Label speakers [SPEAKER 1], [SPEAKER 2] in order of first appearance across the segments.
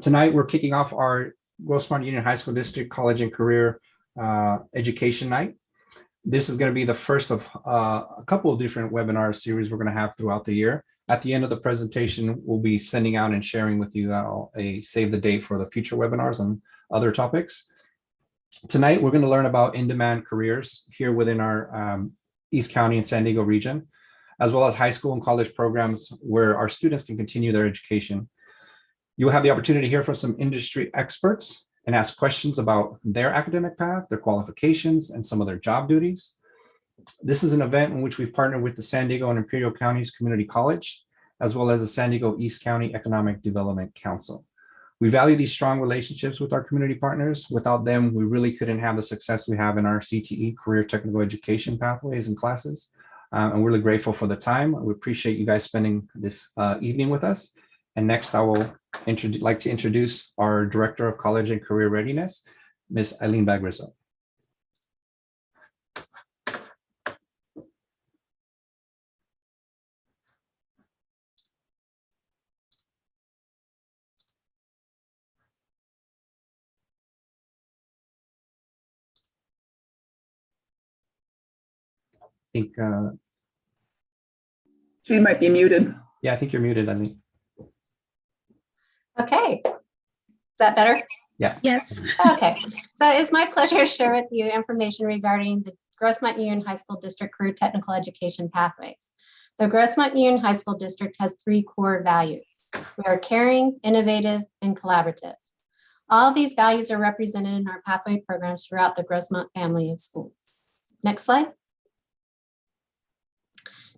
[SPEAKER 1] Tonight, we're kicking off our Grossmont Union High School District College and Career Education Night. This is going to be the first of a couple of different webinar series we're going to have throughout the year. At the end of the presentation, we'll be sending out and sharing with you a save the date for the future webinars and other topics. Tonight, we're going to learn about in-demand careers here within our East County and San Diego region, as well as high school and college programs where our students can continue their education. You'll have the opportunity to hear from some industry experts and ask questions about their academic path, their qualifications, and some of their job duties. This is an event in which we've partnered with the San Diego and Imperial Counties Community College, as well as the San Diego East County Economic Development Council. We value these strong relationships with our community partners. Without them, we really couldn't have the success we have in our CTE, Career Technical Education pathways and classes. I'm really grateful for the time. We appreciate you guys spending this evening with us. And next, I will like to introduce our Director of College and Career Readiness, Ms. Eileen Bagrizzo. I think
[SPEAKER 2] she might be muted.
[SPEAKER 1] Yeah, I think you're muted, Eileen.
[SPEAKER 3] Okay, is that better?
[SPEAKER 1] Yeah.
[SPEAKER 3] Yes. Okay, so it's my pleasure to share with you information regarding the Grossmont Union High School District Career Technical Education Pathways. The Grossmont Union High School District has 3 core values. We are caring, innovative, and collaborative. All of these values are represented in our pathway programs throughout the Grossmont family of schools. Next slide.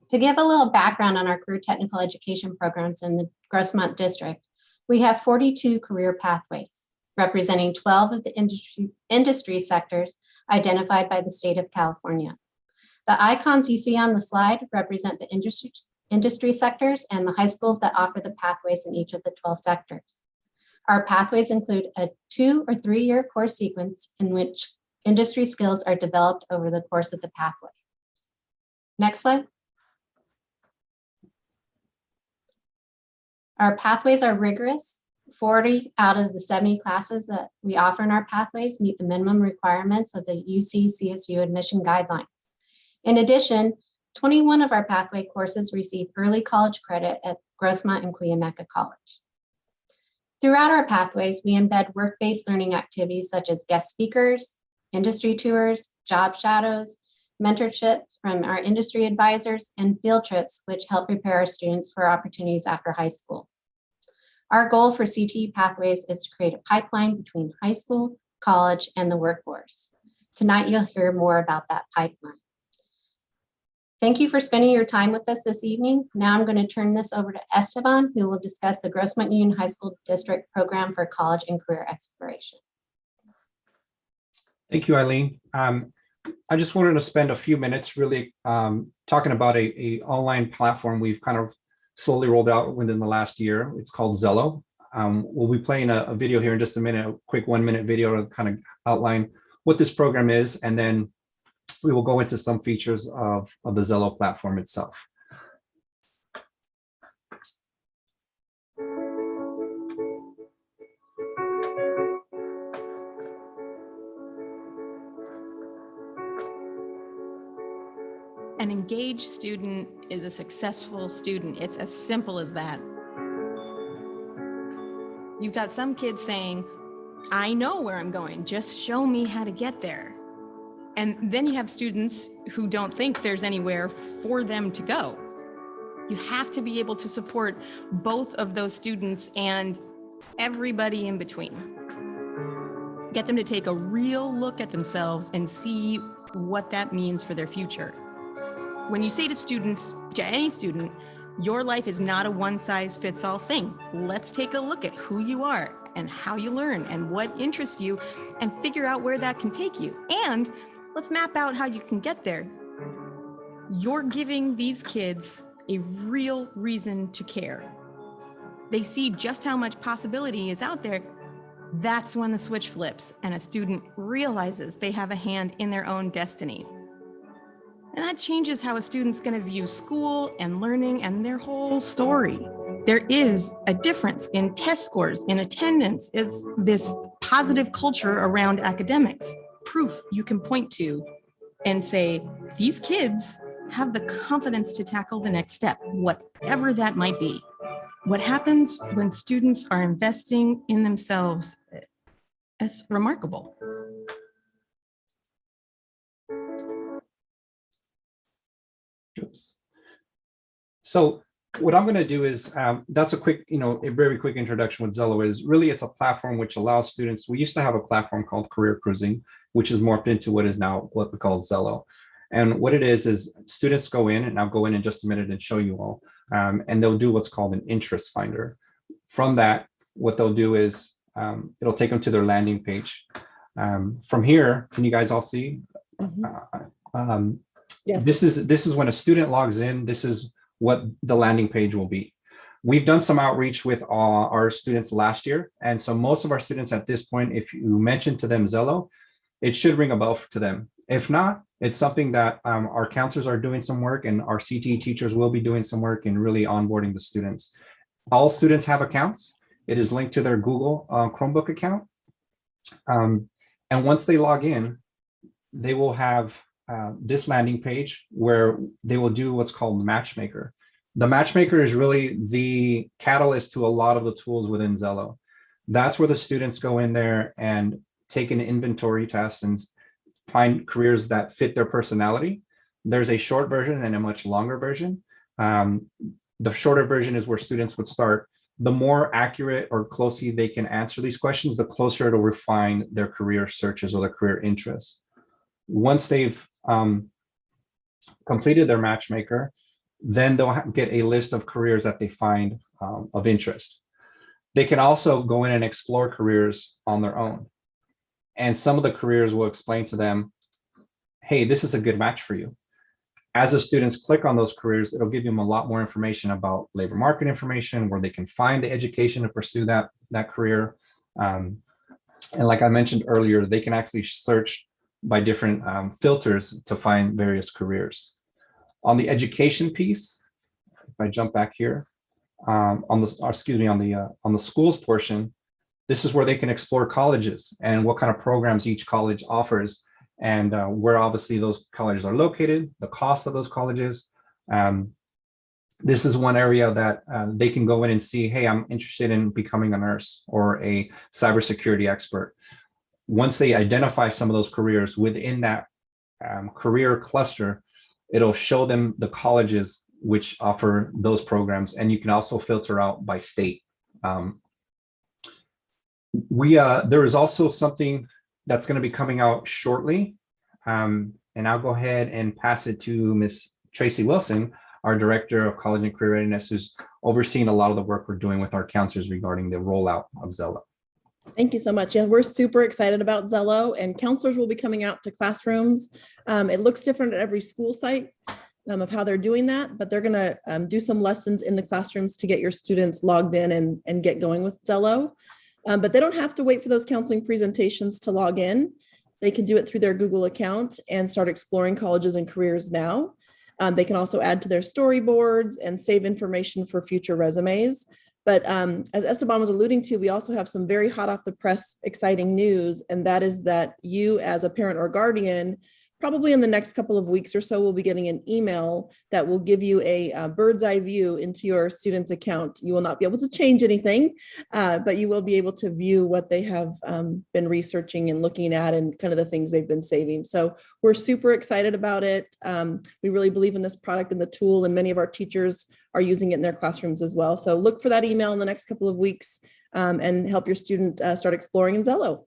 [SPEAKER 3] To give a little background on our career technical education programs in the Grossmont District, we have 42 career pathways, representing 12 of the industry sectors identified by the state of California. The icons you see on the slide represent the industry sectors and the high schools that offer the pathways in each of the 12 sectors. Our pathways include a 2 or 3 year course sequence in which industry skills are developed over the course of the pathway. Next slide. Our pathways are rigorous. 40 out of the 70 classes that we offer in our pathways meet the minimum requirements of the UC CSU admission guidelines. In addition, 21 of our pathway courses receive early college credit at Grossmont and Cuyamaca College. Throughout our pathways, we embed work-based learning activities such as guest speakers, industry tours, job shadows, mentorships from our industry advisors, and field trips, which help prepare our students for opportunities after high school. Our goal for CTE Pathways is to create a pipeline between high school, college, and the workforce. Tonight, you'll hear more about that pipeline. Thank you for spending your time with us this evening. Now I'm going to turn this over to Esteban, who will discuss the Grossmont Union High School District Program for College and Career Exploration.
[SPEAKER 1] Thank you, Eileen. I just wanted to spend a few minutes really talking about a online platform we've kind of slowly rolled out within the last year. It's called Zello. We'll be playing a video here in just a minute, a quick 1-minute video to kind of outline what this program is, and then we will go into some features of the Zello platform itself.
[SPEAKER 4] An engaged student is a successful student. It's as simple as that. You've got some kids saying, I know where I'm going, just show me how to get there. And then you have students who don't think there's anywhere for them to go. You have to be able to support both of those students and everybody in between. Get them to take a real look at themselves and see what that means for their future. When you say to students, to any student, your life is not a one-size-fits-all thing. Let's take a look at who you are and how you learn and what interests you and figure out where that can take you. And let's map out how you can get there. You're giving these kids a real reason to care. They see just how much possibility is out there. That's when the switch flips and a student realizes they have a hand in their own destiny. And that changes how a student's going to view school and learning and their whole story. There is a difference in test scores, in attendance. It's this positive culture around academics, proof you can point to and say, these kids have the confidence to tackle the next step, whatever that might be. What happens when students are investing in themselves? It's remarkable.
[SPEAKER 1] Oops. So what I'm going to do is, that's a quick, a very quick introduction. What Zello is. Really, it's a platform which allows students. We used to have a platform called Career Cruising, which is morphed into what is now what we call Zello. And what it is students go in, and I'll go in just a minute and show you all, and they'll do what's called an interest finder. From that, what they'll do is it'll take them to their landing page. From here, can you guys all see?
[SPEAKER 2] Yes.
[SPEAKER 1] This is when a student logs in. This is what the landing page will be. We've done some outreach with our students last year. And so most of our students at this point, if you mention to them Zello, it should ring a bell to them. If not, it's something that our counselors are doing some work, and our CTE teachers will be doing some work in really onboarding the students. All students have accounts. It is linked to their Google Chromebook account. And once they log in, they will have this landing page where they will do what's called Matchmaker. The Matchmaker is really the catalyst to a lot of the tools within Zello. That's where the students go in there and take an inventory test and find careers that fit their personality. There's a short version and a much longer version. The shorter version is where students would start. The more accurate or closely they can answer these questions, the closer it'll refine their career searches or their career interests. Once they've completed their Matchmaker, then they'll get a list of careers that they find of interest. They can also go in and explore careers on their own. And some of the careers will explain to them, hey, this is a good match for you. As the students click on those careers, it'll give them a lot more information about labor market information, where they can find the education to pursue that career. And like I mentioned earlier, they can actually search by different filters to find various careers. On the education piece, if I jump back here, on the schools portion, this is where they can explore colleges and what kind of programs each college offers, and where obviously those colleges are located, the cost of those colleges. This is one area that they can go in and see, hey, I'm interested in becoming a nurse or a cybersecurity expert. Once they identify some of those careers within that career cluster, it'll show them the colleges which offer those programs, and you can also filter out by state. There is also something that's going to be coming out shortly, and I'll go ahead and pass it to Ms. Tracy Wilson, our Director of College and Career Readiness, who's overseeing a lot of the work we're doing with our counselors regarding the rollout of Zello.
[SPEAKER 2] Thank you so much. Yeah, we're super excited about Zello, and counselors will be coming out to classrooms. It looks different at every school site of how they're doing that, but they're going to do some lessons in the classrooms to get your students logged in and get going with Zello. But they don't have to wait for those counseling presentations to log in. They can do it through their Google account and start exploring colleges and careers now. They can also add to their storyboards and save information for future resumes. But as Esteban was alluding to, we also have some very hot off the press, exciting news. And that is that you as a parent or guardian, probably in the next couple of weeks or so, will be getting an email that will give you a bird's eye view into your student's account. You will not be able to change anything, but you will be able to view what they have been researching and looking at and kind of the things they've been saving. So we're super excited about it. We really believe in this product and the tool, and many of our teachers are using it in their classrooms as well. So look for that email in the next couple of weeks and help your student start exploring in Zello.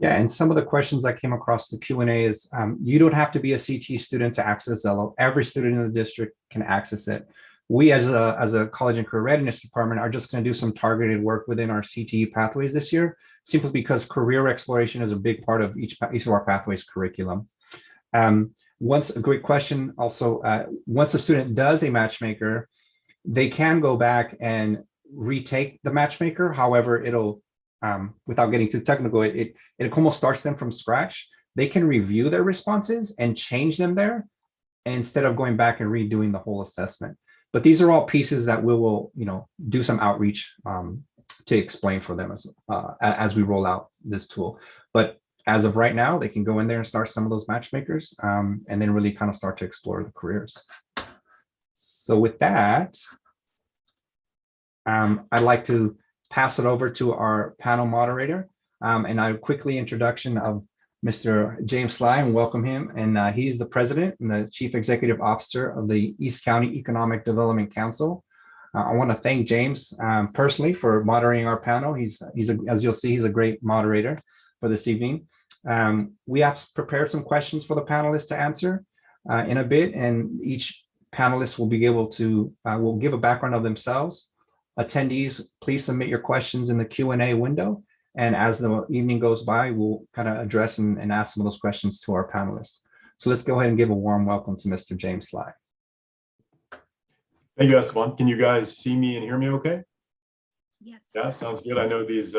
[SPEAKER 1] Yeah, and some of the questions that came across the Q&A is, you don't have to be a CTE student to access Zello. Every student in the district can access it. We as a College and Career Readiness Department are just going to do some targeted work within our CTE pathways this year, simply because career exploration is a big part of each of our pathways curriculum. A great question also, once a student does a Matchmaker, they can go back and retake the Matchmaker. However, it'll without getting too technical, it almost starts them from scratch. They can review their responses and change them there instead of going back and redoing the whole assessment. But these are all pieces that we will, do some outreach to explain for them as we roll out this tool. But as of right now, they can go in there and start some of those matchmakers, and then really kind of start to explore the careers. So with that, I'd like to pass it over to our panel moderator, and I quickly introduction of Mr. James Sly, and welcome him. And he's the president and the chief executive officer of the East County Economic Development Council. I want to thank James personally for moderating our panel. As you'll see, he's a great moderator for this evening. We have prepared some questions for the panelists to answer in a bit, and each panelist will be able to will give a background of themselves. Attendees, please submit your questions in the Q&A window. And as the evening goes by, we'll kind of address and ask some of those questions to our panelists. So let's go ahead and give a warm welcome to Mr. James Sly.
[SPEAKER 5] Thank you, Esteban. Can you guys see me and hear me okay?
[SPEAKER 4] Yes.
[SPEAKER 5] Yeah, sounds good. I know these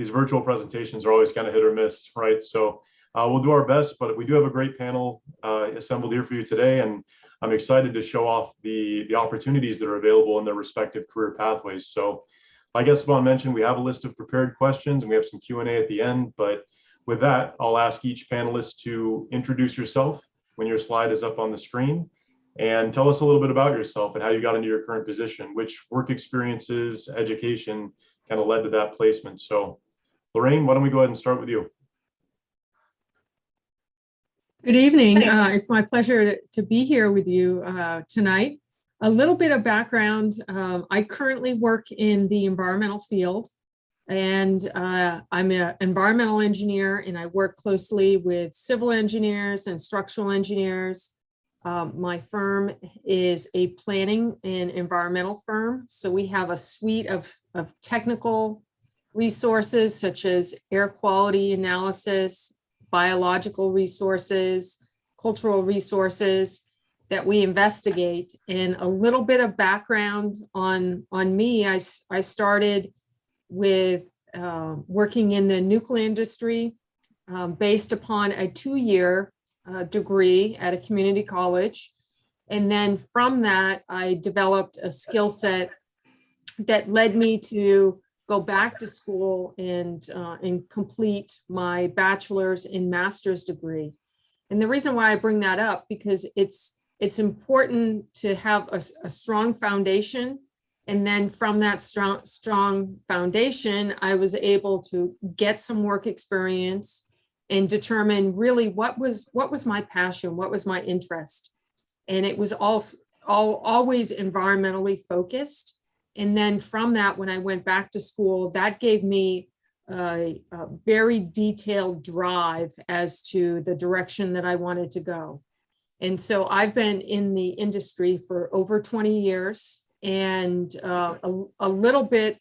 [SPEAKER 5] virtual presentations are always kind of hit or miss, right? So we'll do our best, but we do have a great panel assembled here for you today. And I'm excited to show off the opportunities that are available in their respective career pathways. So like Esteban mentioned, we have a list of prepared questions and we have some Q&A at the end. But with that, I'll ask each panelist to introduce yourself when your slide is up on the screen and tell us a little bit about yourself and how you got into your current position, which work experiences, education kind of led to that placement. So Lorraine, why don't we go ahead and start with you?
[SPEAKER 6] Good evening. It's my pleasure to be here with you tonight. A little bit of background. I currently work in the environmental field, and I'm an environmental engineer, and I work closely with civil engineers and structural engineers. My firm is a planning and environmental firm, so we have a suite of technical resources such as air quality analysis, biological resources, cultural resources that we investigate. And a little bit of background on me, I started with working in the nuclear industry based upon a 2-year degree at a community college. And then from that, I developed a skill set that led me to go back to school and complete my bachelor's and master's degree. And the reason why I bring that up, because it's important to have a strong foundation. And then from that strong foundation, I was able to get some work experience and determine really what was my passion, what was my interest. And it was always environmentally focused. And then from that, when I went back to school, that gave me a very detailed drive as to the direction that I wanted to go. And so I've been in the industry for over 20 years. And a little bit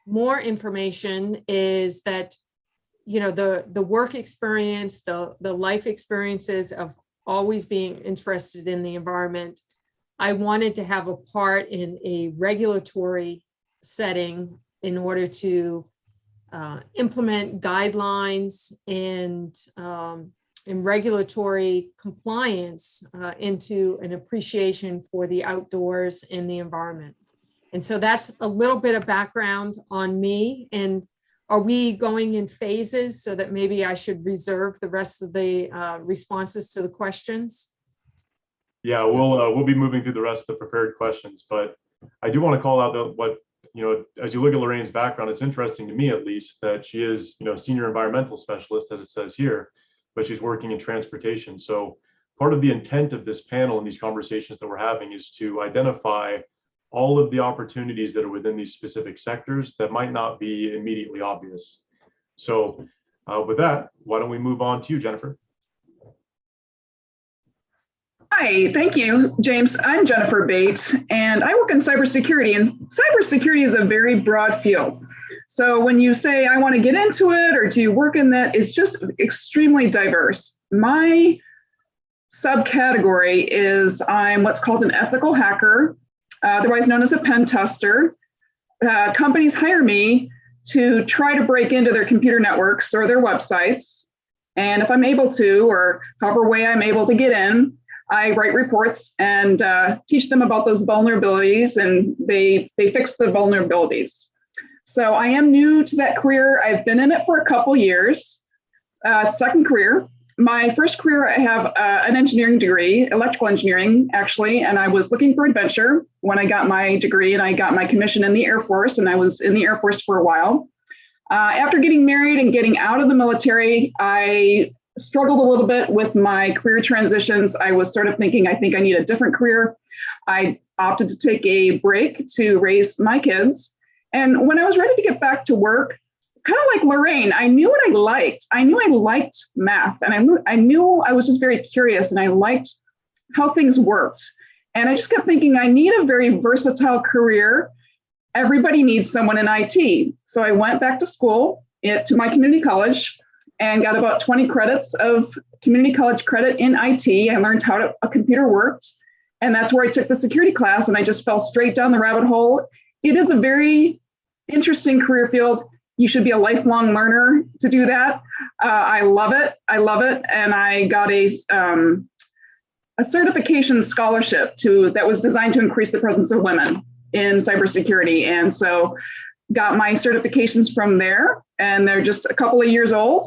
[SPEAKER 6] more information is that, the work experience, the life experiences of always being interested in the environment, I wanted to have a part in a regulatory setting in order to implement guidelines and regulatory compliance into an appreciation for the outdoors and the environment. And so that's a little bit of background on me. And are we going in phases so that maybe I should reserve the rest of the responses to the questions?
[SPEAKER 5] Yeah, we'll be moving through the rest of the prepared questions, but I do want to call out as you look at Lorraine's background, it's interesting to me at least that she is, senior environmental specialist, as it says here, but she's working in transportation. So part of the intent of this panel and these conversations that we're having is to identify all of the opportunities that are within these specific sectors that might not be immediately obvious. So with that, why don't we move on to you, Jennifer?
[SPEAKER 7] Hi, thank you, James. I'm Jennifer Bates, and I work in cybersecurity, and cybersecurity is a very broad field. So when you say, I want to get into it, or do you work in that, it's just extremely diverse. My subcategory is I'm what's called an ethical hacker, otherwise known as a pen tester. Companies hire me to try to break into their computer networks or their websites. And if I'm able to, or however way I'm able to get in, I write reports and teach them about those vulnerabilities, and they fix the vulnerabilities. So I am new to that career. I've been in it for a couple years. Second career. My first career, I have an engineering degree, electrical engineering, actually, and I was looking for adventure when I got my degree, and I got my commission in the Air Force, and I was in the Air Force for a while. After getting married and getting out of the military, I struggled a little bit with my career transitions. I was sort of thinking, I think I need a different career. I opted to take a break to raise my kids. And when I was ready to get back to work, kind of like Lorraine, I knew what I liked. I knew I liked math, and I knew I was just very curious, and I liked how things worked. And I just kept thinking, I need a very versatile career. Everybody needs someone in IT. So I went back to school to my community college and got about 20 credits of community college credit in IT. I learned how a computer worked. And that's where I took the security class, and I just fell straight down the rabbit hole. It is a very interesting career field. You should be a lifelong learner to do that. I love it. I love it. And I got a certification scholarship that was designed to increase the presence of women in cybersecurity. And so got my certifications from there, and they're just a couple of years old,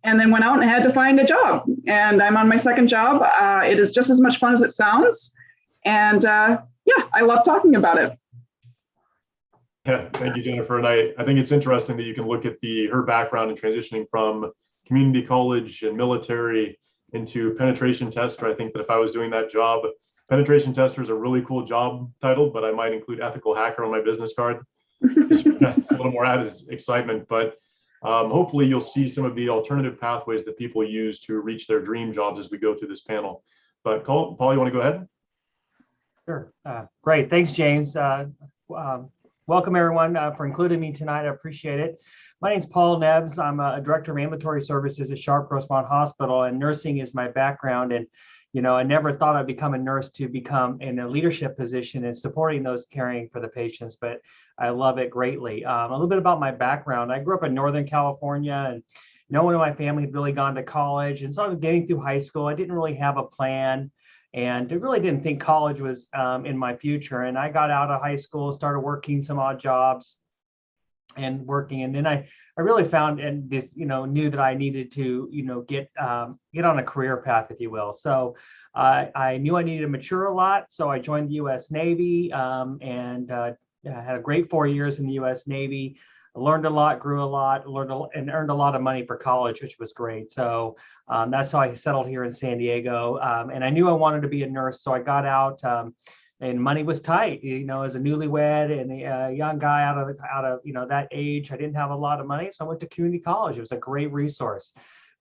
[SPEAKER 7] and then went out and had to find a job. And I'm on my second job. It is just as much fun as it sounds. And yeah, I love talking about it.
[SPEAKER 5] Yeah, thank you, Jennifer. And I think it's interesting that you can look at her background in transitioning from community college and military into penetration tester. I think that if I was doing that job, penetration tester is a really cool job title, but I might include ethical hacker on my business card. It's a little more added excitement, but hopefully you'll see some of the alternative pathways that people use to reach their dream jobs as we go through this panel. But Paul, you want to go ahead?
[SPEAKER 8] Sure. Great. Thanks, James. Welcome, everyone, for including me tonight. I appreciate it. My name is Paul Nebbs. I'm a director of ambulatory services at Sharp Grossmont Hospital, and nursing is my background. And, you know, I never thought I'd become a nurse to become in a leadership position and supporting those caring for the patients, but I love it greatly. A little bit about my background. I grew up in Northern California, and no one in my family had really gone to college. And so I was getting through high school. I didn't really have a plan, and I really didn't think college was in my future. And I got out of high school, started working some odd jobs and working. And then I really found and this, knew that I needed to, get on a career path, if you will. So I knew I needed to mature a lot. So I joined the U.S. Navy and had a great 4 years in the U.S. Navy. I learned a lot, grew a lot, and earned a lot of money for college, which was great. So that's how I settled here in San Diego. And I knew I wanted to be a nurse, so I got out. And money was tight, as a newlywed and a young guy out of that age. I didn't have a lot of money, so I went to community college. It was a great resource.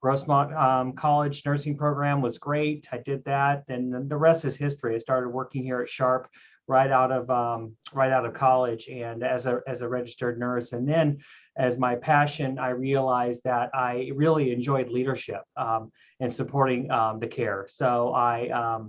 [SPEAKER 8] Grossmont College nursing program was great. I did that, and the rest is history. I started working here at Sharp right out of college, and as a registered nurse. And then, as my passion, I realized that I really enjoyed leadership and supporting the care. So I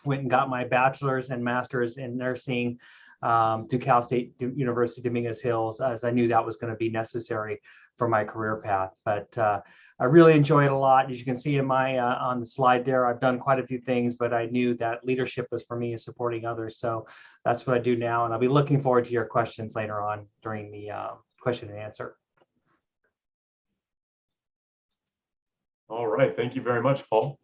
[SPEAKER 8] went and got my bachelor's and master's in nursing through Cal State University Dominguez Hills, as I knew that was going to be necessary for my career path. But I really enjoy it a lot. As you can see in my on the slide there, I've done quite a few things, but I knew that leadership was for me and supporting others. So that's what I do now. And I'll be looking forward to your questions later on during the question and answer.
[SPEAKER 5] All right. Thank you very much, Paul.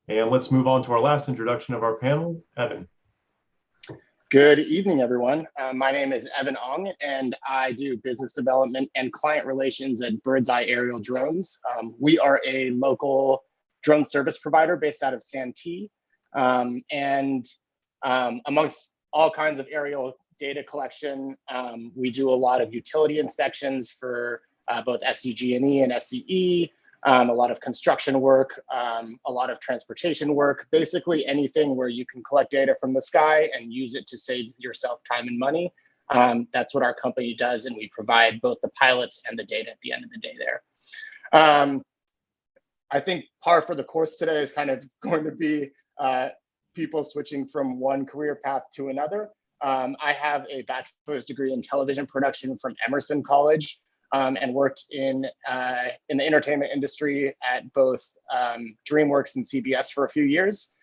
[SPEAKER 5] And let's move on to our last introduction of our panel, Evan.
[SPEAKER 9] Good evening, everyone. My name is Evan Ong, and I do business development and client relations at Bird's Eye Aerial Drones. We are a local drone service provider based out of Santee. And amongst all kinds of aerial data collection, we do a lot of utility inspections for both SCG&E and SCE, a lot of construction work, a lot of transportation work, basically anything where you can collect data from the sky and use it to save yourself time and money. That's what our company does, and we provide both the pilots and the data at the end of the day there. I think par for the course today is kind of going to be people switching from one career path to another. I have a bachelor's degree in television production from Emerson College. And worked in the entertainment industry at both DreamWorks and CBS for a few years.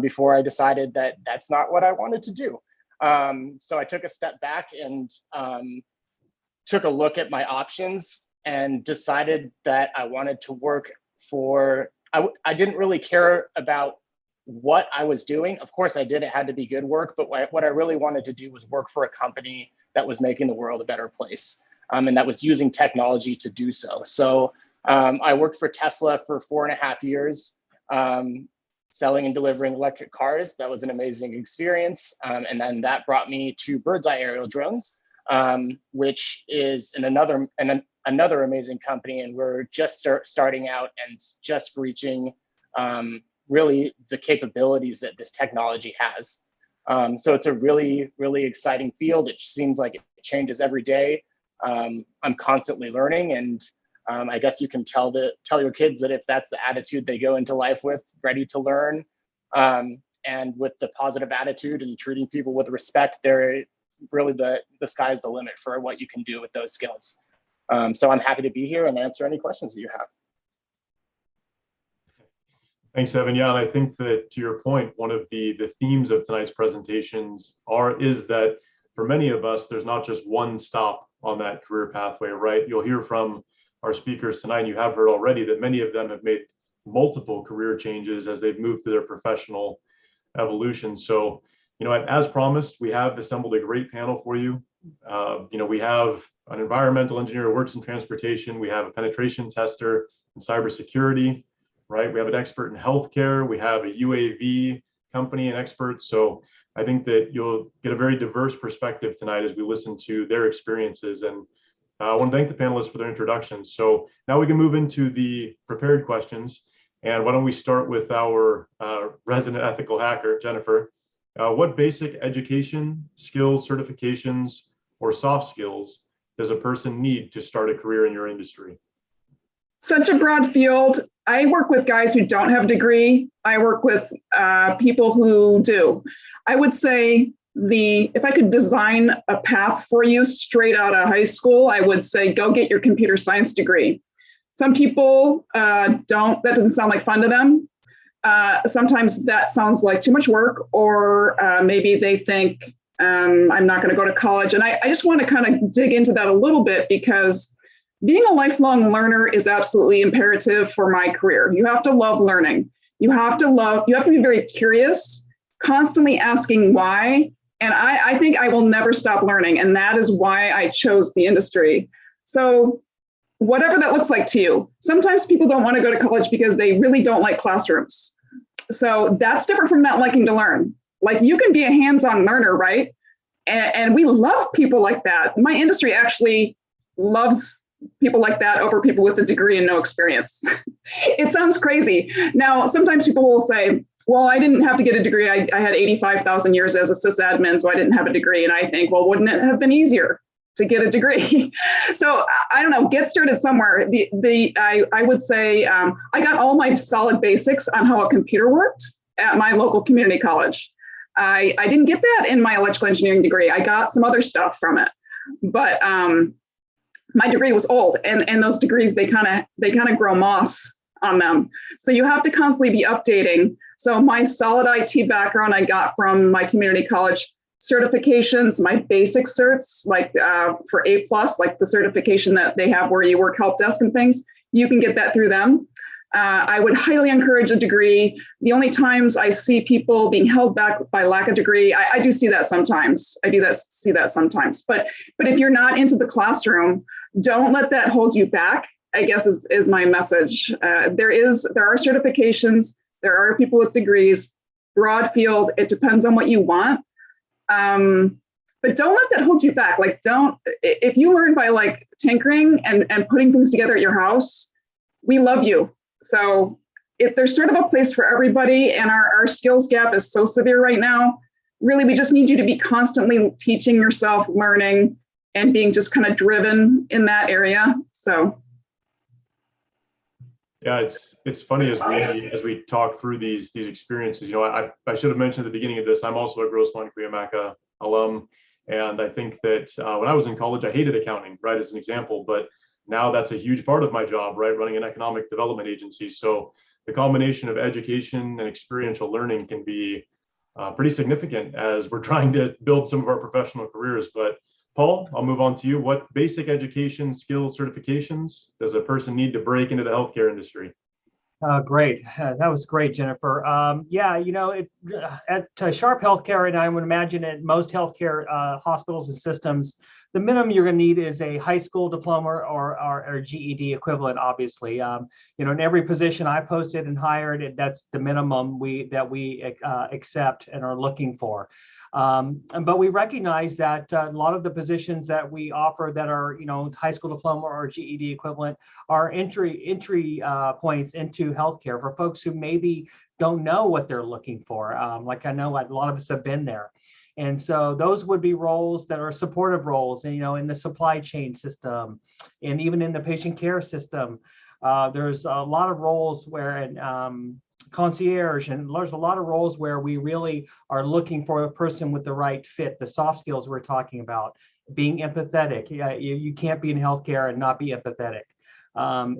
[SPEAKER 9] before I decided that that's not what I wanted to do. So I took a step back and took a look at my options and decided that I wanted to work for, I didn't really care about what I was doing. Of course I did, it had to be good work, but what I really wanted to do was work for a company that was making the world a better place, and that was using technology to do so. So I worked for Tesla for 4.5 years, selling and delivering electric cars. That was an amazing experience. And then that brought me to Bird's Eye Aerial Drones, which is another amazing company. And we're just starting out and just reaching really the capabilities that this technology has. So it's a really, really exciting field. It seems like it changes every day. I'm constantly learning, and I guess you can tell your kids that if that's the attitude they go into life with, ready to learn, and with the positive attitude and treating people with respect, they're really the sky's the limit for what you can do with those skills. So I'm happy to be here and answer any questions that you have.
[SPEAKER 5] Thanks, Evan. Yeah, and I think that to your point, one of the themes of tonight's presentations is that for many of us, there's not just one stop on that career pathway, right? You'll hear from our speakers tonight, and you have heard already that many of them have made multiple career changes as they've moved through their professional evolution. So, as promised, we have assembled a great panel for you. We have an environmental engineer who works in transportation. We have a penetration tester in cybersecurity, right? We have an expert in healthcare. We have a UAV company and experts. So I think that you'll get a very diverse perspective tonight as we listen to their experiences. And I want to thank the panelists for their introductions. So now we can move into the prepared questions. And why don't we start with our resident ethical hacker, Jennifer. What basic education, skills, certifications, or soft skills does a person need to start a career in your industry?
[SPEAKER 7] Such a broad field. I work with guys who don't have a degree. I work with people who do. I would say if I could design a path for you straight out of high school, I would say go get your computer science degree. Some people that doesn't sound like fun to them. Sometimes that sounds like too much work, or maybe they think I'm not going to go to college. And I just want to kind of dig into that a little bit, because being a lifelong learner is absolutely imperative for my career. You have to love learning. You have to be very curious, constantly asking why. And I think I will never stop learning. And that is why I chose the industry. So whatever that looks like to you, sometimes people don't want to go to college because they really don't like classrooms. So that's different from not liking to learn. Like, you can be a hands-on learner, right? And we love people like that. My industry actually loves people like that over people with a degree and no experience. It sounds crazy. Now, sometimes people will say, well, I didn't have to get a degree. I had 85,000 years as a sysadmin, so I didn't have a degree. And I think, well, wouldn't it have been easier to get a degree? So I don't know, get started somewhere. I would say I got all my solid basics on how a computer worked at my local community college. I didn't get that in my electrical engineering degree. I got some other stuff from it, but my degree was old, and those degrees, they kind of grow moss on them. So you have to constantly be updating. So my solid IT background I got from my community college. Certifications, my basic certs, like for A+, like the certification that they have where you work help desk and things, you can get that through them. I would highly encourage a degree. The only times I see people being held back by lack of degree, I do see that sometimes. See that sometimes. But if you're not into the classroom, don't let that hold you back, I guess is my message. There are certifications, there are people with degrees, broad field, it depends on what you want. But don't let that hold you back. Like, if you learn by like tinkering and putting things together at your house, we love you. So if there's sort of a place for everybody, and our skills gap is so severe right now, really, we just need you to be constantly teaching yourself, learning, and being just kind of driven in that area. So.
[SPEAKER 5] Yeah, it's funny as we talk through these experiences. I should have mentioned at the beginning of this, I'm also a Grossmont Cuyamaca alum, and I think that when I was in college, I hated accounting, right, as an example, but now that's a huge part of my job, right, running an economic development agency. So the combination of education and experiential learning can be pretty significant as we're trying to build some of our professional careers. But Paul, I'll move on to you. What basic education skills certifications does a person need to break into the healthcare industry?
[SPEAKER 8] Great. That was great, Jennifer. Yeah, at Sharp Healthcare, and I would imagine at most healthcare hospitals and systems, the minimum you're going to need is a high school diploma or GED equivalent, obviously. In every position I posted and hired, that's the minimum that we accept and are looking for. But we recognize that a lot of the positions that we offer that are, high school diploma or GED equivalent are entry points into healthcare for folks who maybe don't know what they're looking for. Like I know a lot of us have been there. And so those would be roles that are supportive roles, in the supply chain system and even in the patient care system. There's a lot of roles where, concierge, and there's a lot of roles where we really are looking for a person with the right fit, the soft skills we're talking about, being empathetic. You can't be in healthcare and not be empathetic.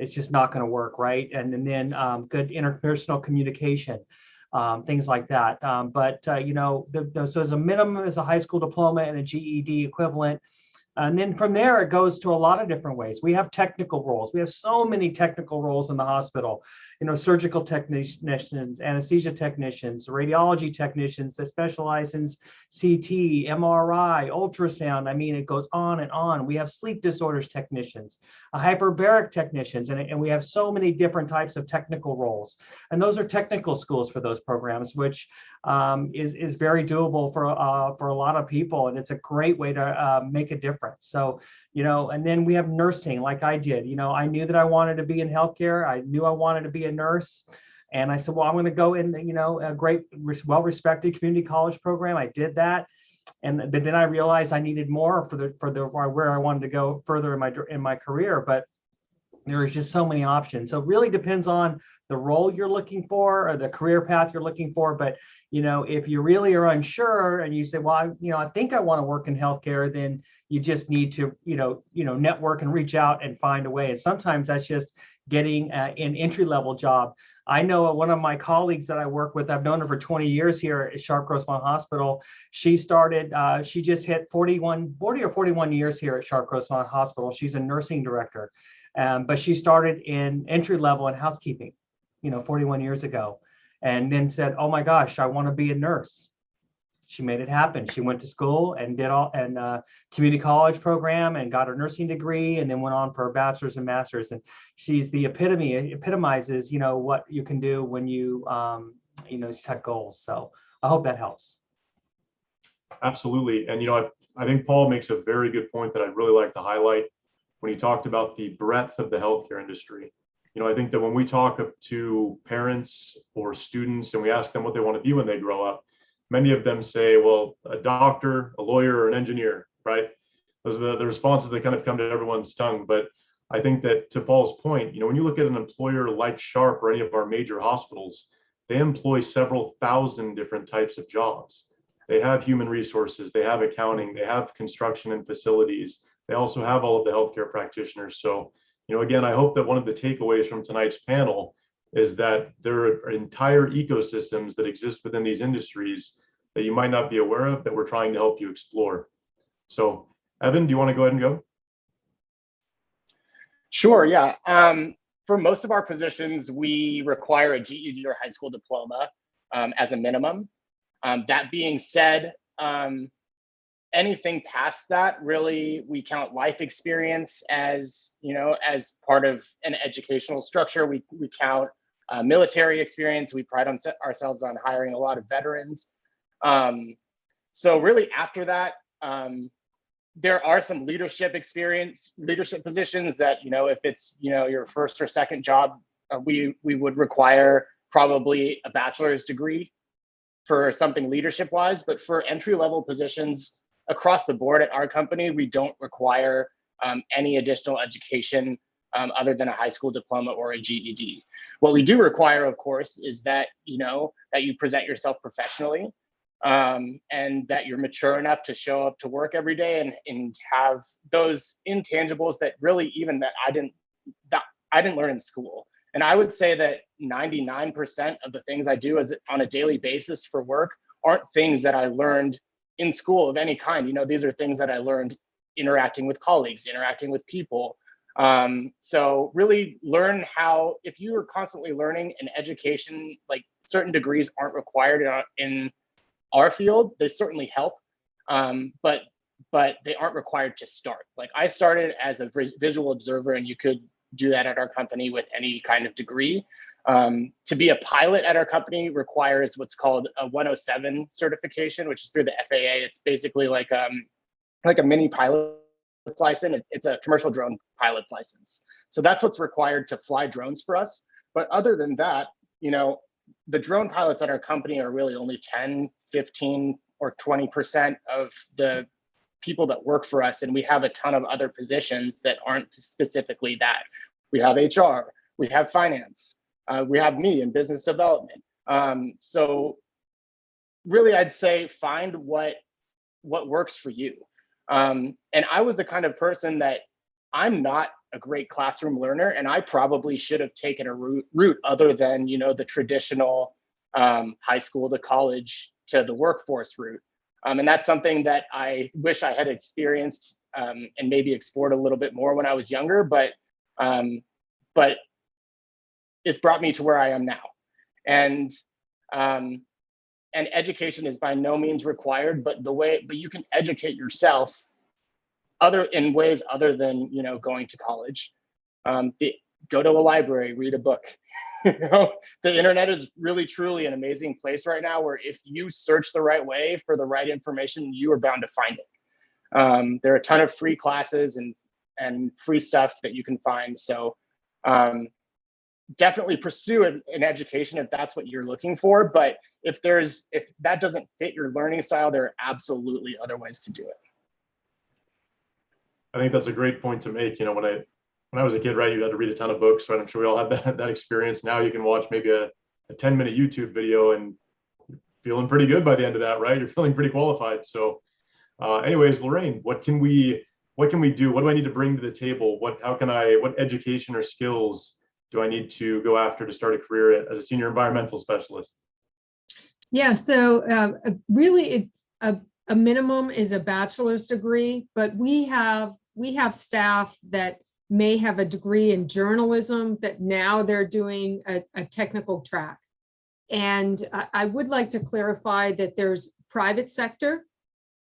[SPEAKER 8] It's just not going to work, right? And then good interpersonal communication, things like that. So as a minimum is a high school diploma and a GED equivalent. And then from there, it goes to a lot of different ways. We have technical roles. We have so many technical roles in the hospital, surgical technicians, anesthesia technicians, radiology technicians that specialize in CT, MRI, ultrasound. I mean, it goes on and on. We have sleep disorders technicians, hyperbaric technicians, and we have so many different types of technical roles. And those are technical schools for those programs, which is very doable for a lot of people. And it's a great way to make a difference. So, and then we have nursing like I did. I knew that I wanted to be in healthcare. I knew I wanted to be a nurse. And I said, well, I'm going to go in, a great, well-respected community college program. I did that. But then I realized I needed more for where I wanted to go further in my career. But there is just so many options. So it really depends on the role you're looking for or the career path you're looking for. But, if you really are unsure and you say, well, I think I want to work in healthcare, then you just need to, network and reach out and find a way. And sometimes that's just getting an entry-level job. I know one of my colleagues that I work with, I've known her for 20 years here at Sharp Grossmont Hospital. She just hit 40 or 41 years here at Sharp Grossmont Hospital. She's a nursing director. But she started in entry level in housekeeping, 41 years ago, and then said, oh my gosh, I want to be a nurse. She made it happen. She went to school and did community college program and got her nursing degree, and then went on for a bachelor's and master's. And she's the epitomizes, what you can do when you, set goals. So I hope that helps.
[SPEAKER 5] Absolutely. And, I think Paul makes a very good point that I'd really like to highlight when he talked about the breadth of the healthcare industry. I think that when we talk to parents or students and we ask them what they want to be when they grow up, many of them say, well, a doctor, a lawyer, or an engineer, right? Those are the responses that kind of come to everyone's tongue. But I think that to Paul's point, when you look at an employer like Sharp or any of our major hospitals, they employ several thousand different types of jobs. They have human resources, they have accounting, they have construction and facilities. They also have all of the healthcare practitioners. So, again, I hope that one of the takeaways from tonight's panel is that there are entire ecosystems that exist within these industries that you might not be aware of that we're trying to help you explore. So, Evan, do you want to go ahead and go?
[SPEAKER 9] Sure, yeah. For most of our positions, we require a GED or high school diploma as a minimum. That being said, anything past that, really, we count life experience as, as part of an educational structure. We count military experience. We pride ourselves on hiring a lot of veterans. So really after that, there are some leadership positions that, if it's, your first or second job, we would require probably a bachelor's degree for something leadership wise. But for entry level positions across the board at our company, we don't require any additional education other than a high school diploma or a GED. What we do require, of course, is that, that you present yourself professionally and that you're mature enough to show up to work every day and have those intangibles that really even that I didn't learn in school. And I would say that 99% of the things I do as on a daily basis for work aren't things that I learned in school of any kind. You know, these are things that I learned interacting with colleagues, interacting with people. So really learn how, if you are constantly learning in education, like certain degrees aren't required in our field, they certainly help, but they aren't required to start. Like I started as a visual observer, and you could do that at our company with any kind of degree. To be a pilot at our company requires what's called a 107 certification, which is through the FAA. It's basically like a mini pilot's license. It's a commercial drone pilot's license. So that's what's required to fly drones for us. But other than that, you know, the drone pilots at our company are really only 10, 15, or 20% of the people that work for us. And we have a ton of other positions that aren't specifically that. We have HR, we have finance, we have me in business development. So really, I'd say find what works for you. And I was the kind of person that I'm not a great classroom learner, and I probably should have taken a route other than, you know, the traditional high school to college to the workforce route. And that's something that I wish I had experienced and maybe explored a little bit more when I was younger, but it's brought me to where I am now. And education is by no means required, but you can educate yourself in ways other than, you know, going to college. Go to a library, read a book. You know, the internet is really truly an amazing place right now, where if you search the right way for the right information, you are bound to find it. There are a ton of free classes and free stuff that you can find. So definitely pursue an education if that's what you're looking for. But if that doesn't fit your learning style, there are absolutely other ways to do it.
[SPEAKER 5] I think that's a great point to make. You know, when I was a kid, right, you had to read a ton of books, right? I'm sure we all have that experience. Now you can watch maybe a 10-minute YouTube video and you're feeling pretty good by the end of that, right? You're feeling pretty qualified. So anyways, Lorraine, what can we do? What do I need to bring to the table? What education or skills do I need to go after to start a career as a senior environmental specialist?
[SPEAKER 6] Yeah, so really a minimum is a bachelor's degree, but we have staff that may have a degree in journalism that now they're doing a technical track. And I would like to clarify that there's private sector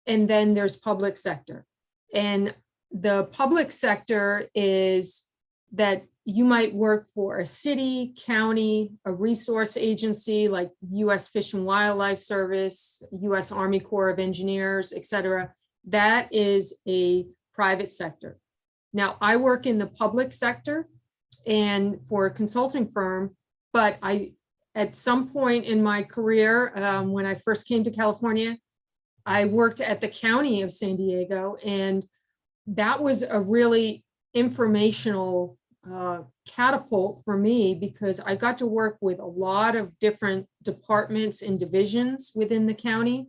[SPEAKER 6] and then there's public sector. And the public sector is that you might work for a city, county, a resource agency like U.S. Fish and Wildlife Service, U.S. Army Corps of Engineers, et cetera. That is a private sector. Now, I work in the public sector and for a consulting firm, but at some point in my career, when I first came to California, I worked at the county of San Diego, and that was a really informational catapult for me because I got to work with a lot of different departments and divisions within the county.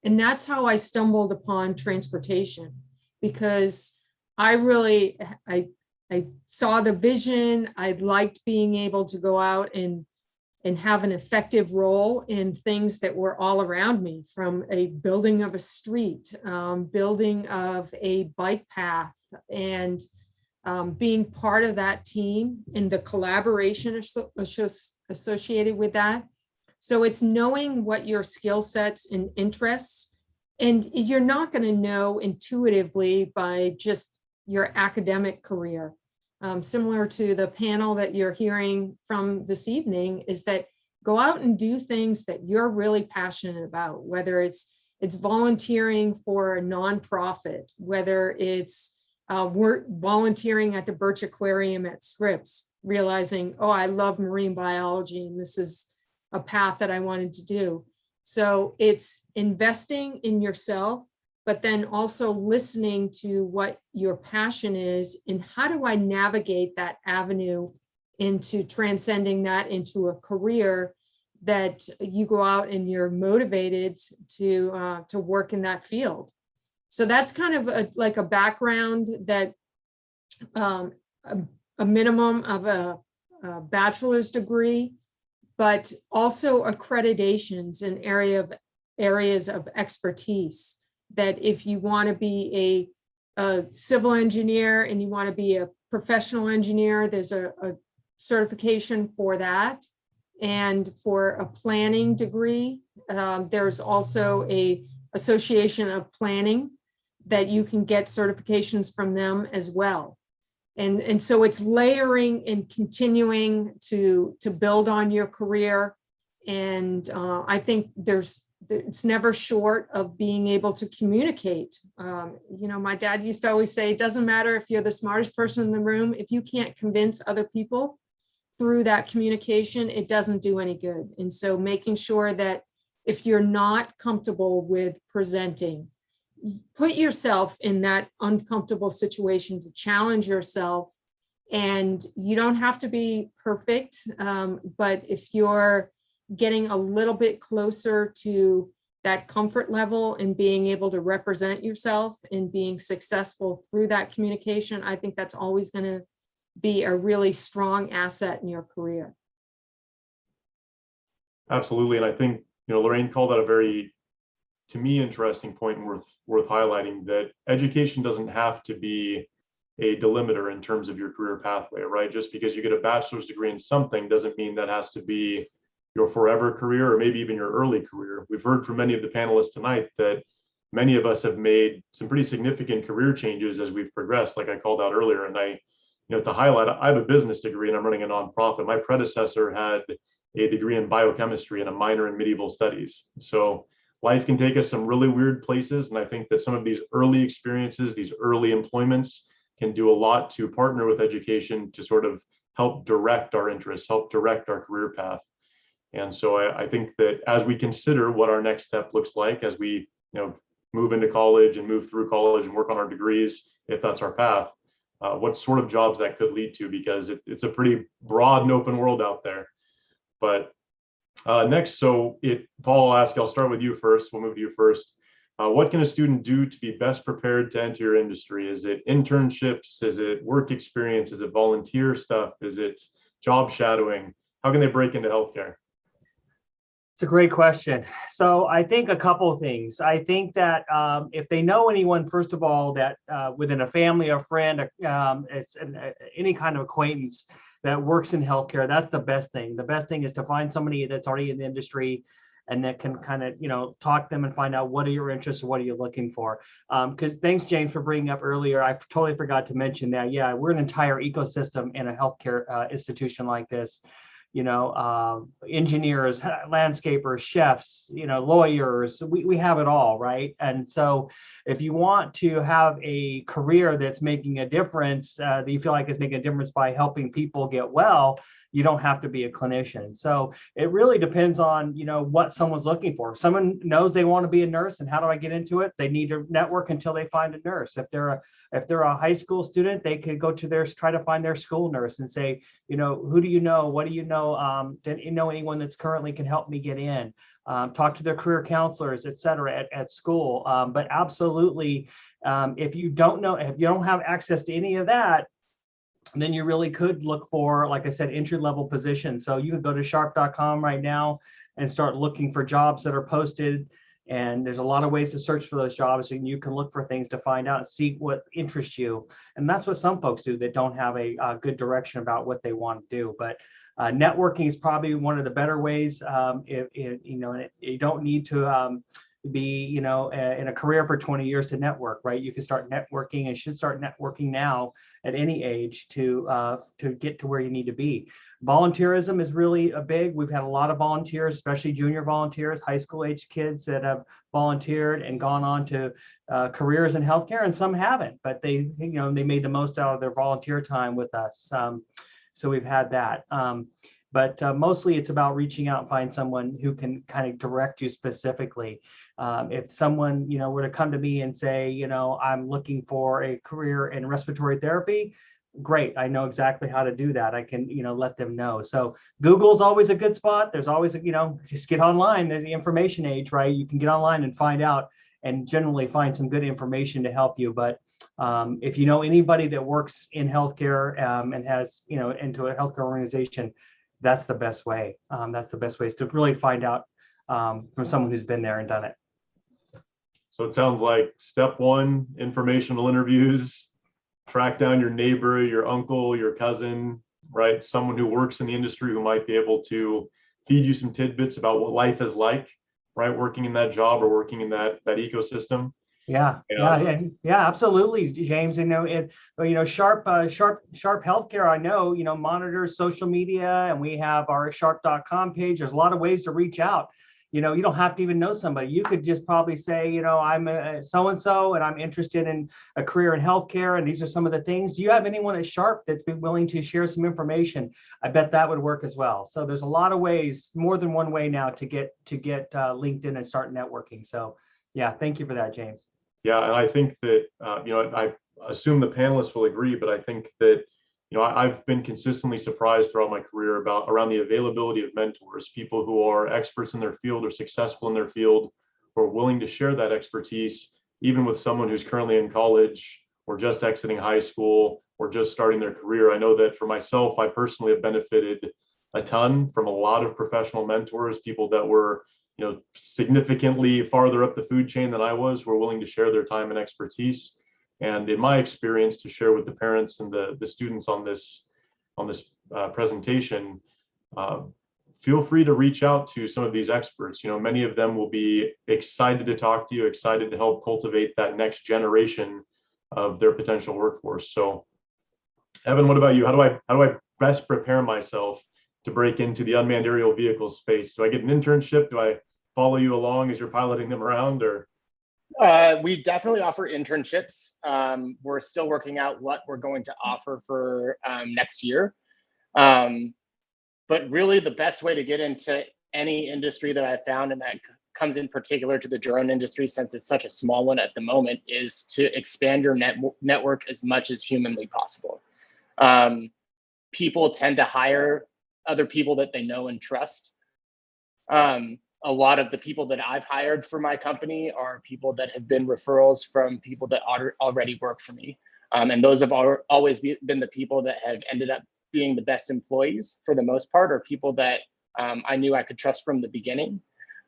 [SPEAKER 6] And that's how I stumbled upon transportation, because I saw the vision. I liked being able to go out and have an effective role in things that were all around me, from a building of a street, building of a bike path, and being part of that team and the collaboration associated with that. So it's knowing what your skill sets and interests, and you're not going to know intuitively by just your academic career. Similar to the panel that you're hearing from this evening, is that go out and do things that you're really passionate about, whether it's volunteering for a nonprofit, whether it's volunteering at the Birch Aquarium at Scripps, realizing, oh, I love marine biology and this is a path that I wanted to do. So it's investing in yourself, but then also listening to what your passion is and how do I navigate that avenue into transcending that into a career that you go out and you're motivated to work in that field. So that's kind of like a background that a minimum of bachelor's degree, but also accreditations in areas of expertise. That if you want to be a civil engineer and you want to be a professional engineer, there's a certification for that. And for a planning degree, there's also a association of planning that you can get certifications from them as well. And so it's layering and continuing to build on your career. And I think it's never short of being able to communicate. My dad used to always say, it doesn't matter if you're the smartest person in the room, if you can't convince other people through that communication, it doesn't do any good. And so making sure that if you're not comfortable with presenting, put yourself in that uncomfortable situation to challenge yourself. And you don't have to be perfect, but if you're getting a little bit closer to that comfort level and being able to represent yourself and being successful through that communication, I think that's always going to be a really strong asset in your career.
[SPEAKER 5] Absolutely. And I think, Lorraine called out a very, to me, interesting point and worth highlighting, that education doesn't have to be a delimiter in terms of your career pathway, right? Just because you get a bachelor's degree in something doesn't mean that has to be your forever career or maybe even your early career. We've heard from many of the panelists tonight that many of us have made some pretty significant career changes as we've progressed, like I called out earlier. And to highlight, I have a business degree and I'm running a nonprofit. My predecessor had a degree in biochemistry and a minor in medieval studies. So life can take us some really weird places. And I think that some of these early experiences, these early employments, can do a lot to partner with education to sort of help direct our interests, help direct our career path. And so I think that as we consider what our next step looks like, as we move into college and move through college and work on our degrees, if that's our path, what sort of jobs that could lead to, because it's a pretty broad and open world out there. But next, Paul, I'll start with you first. We'll move to you first. What can a student do to be best prepared to enter your industry? Is it internships? Is it work experience? Is it volunteer stuff? Is it job shadowing? How can they break into healthcare?
[SPEAKER 8] It's a great question. So I think a couple of things. I think that if they know anyone, first of all, that within a family or friend, any kind of acquaintance that works in healthcare, that's the best thing. The best thing is to find somebody that's already in the industry and that can kind of, talk to them and find out what are your interests and what are you looking for. Because thanks, James, for bringing up earlier. I totally forgot to mention that. Yeah, we're an entire ecosystem in a healthcare institution like this. Engineers, landscapers, chefs, lawyers, we have it all, right? And so if you want to have a career that's making a difference, that you feel like is making a difference by helping people get well, you don't have to be a clinician. So it really depends on, what someone's looking for. If someone knows they want to be a nurse and how do I get into it? They need to network until they find a nurse. If they're a high school student, they could go to try to find their school nurse and say, who do you know? What do you know? Do you know anyone that's currently can help me get in? Talk to their career counselors, et cetera, at school. But absolutely, if you don't have access to any of that, then you really could look for, like I said, entry-level positions. So you could go to sharp.com right now and start looking for jobs that are posted. And there's a lot of ways to search for those jobs, and you can look for things to find out and see what interests you. And that's what some folks do that don't have a good direction about what they want to do. But networking is probably one of the better ways. You don't need to be, in a career for 20 years to network, right? You can start networking and should start networking now at any age to get to where you need to be. Volunteerism is really a big. We've had a lot of volunteers, especially junior volunteers, high school age kids that have volunteered and gone on to careers in healthcare, and some haven't, but they made the most out of their volunteer time with us. So we've had that. But mostly it's about reaching out and find someone who can kind of direct you specifically. If someone, were to come to me and say, I'm looking for a career in respiratory therapy, great. I know exactly how to do that. I can, let them know. So Google's always a good spot. There's always, just get online. There's the information age, right? You can get online and find out and generally find some good information to help you. But if you know anybody that works in healthcare and has, into a healthcare organization, that's the best way. That's the best way, is to really find out from someone who's been there and done it.
[SPEAKER 5] So it sounds like step one, informational interviews, track down your neighbor, your uncle, your cousin, right? Someone who works in the industry who might be able to feed you some tidbits about what life is like, right? Working in that job or working in that ecosystem.
[SPEAKER 8] Yeah, absolutely, James. Sharp Healthcare, I know, monitors social media, and we have our sharp.com page. There's a lot of ways to reach out. You don't have to even know somebody. You could just probably say, I'm a so-and-so and I'm interested in a career in healthcare, and these are some of the things. Do you have anyone at Sharp that's been willing to share some information? I bet that would work as well. So there's a lot of ways, more than one way now, to get LinkedIn and start networking. So yeah, thank you for that, James.
[SPEAKER 5] Yeah, and I think that, I assume the panelists will agree, but I think that, I've been consistently surprised throughout my career around the availability of mentors, people who are experts in their field or successful in their field, who are willing to share that expertise, even with someone who's currently in college or just exiting high school or just starting their career. I know that for myself, I personally have benefited a ton from a lot of professional mentors, people that were significantly farther up the food chain than I was, were willing to share their time and expertise. And in my experience, to share with the parents and the students on this presentation, feel free to reach out to some of these experts. Many of them will be excited to talk to you, excited to help cultivate that next generation of their potential workforce. So, Evan, what about you? How do I best prepare myself to break into the unmanned aerial vehicle space? Do I get an internship? Do I follow you along as you're piloting them around, or?
[SPEAKER 9] We definitely offer internships. We're still working out what we're going to offer for next year. But really the best way to get into any industry that I've found, and that comes in particular to the drone industry since it's such a small one at the moment, is to expand your network as much as humanly possible. People tend to hire other people that they know and trust. A lot of the people that I've hired for my company are people that have been referrals from people that already work for me. And those have always been the people that have ended up being the best employees for the most part, or people that I knew I could trust from the beginning.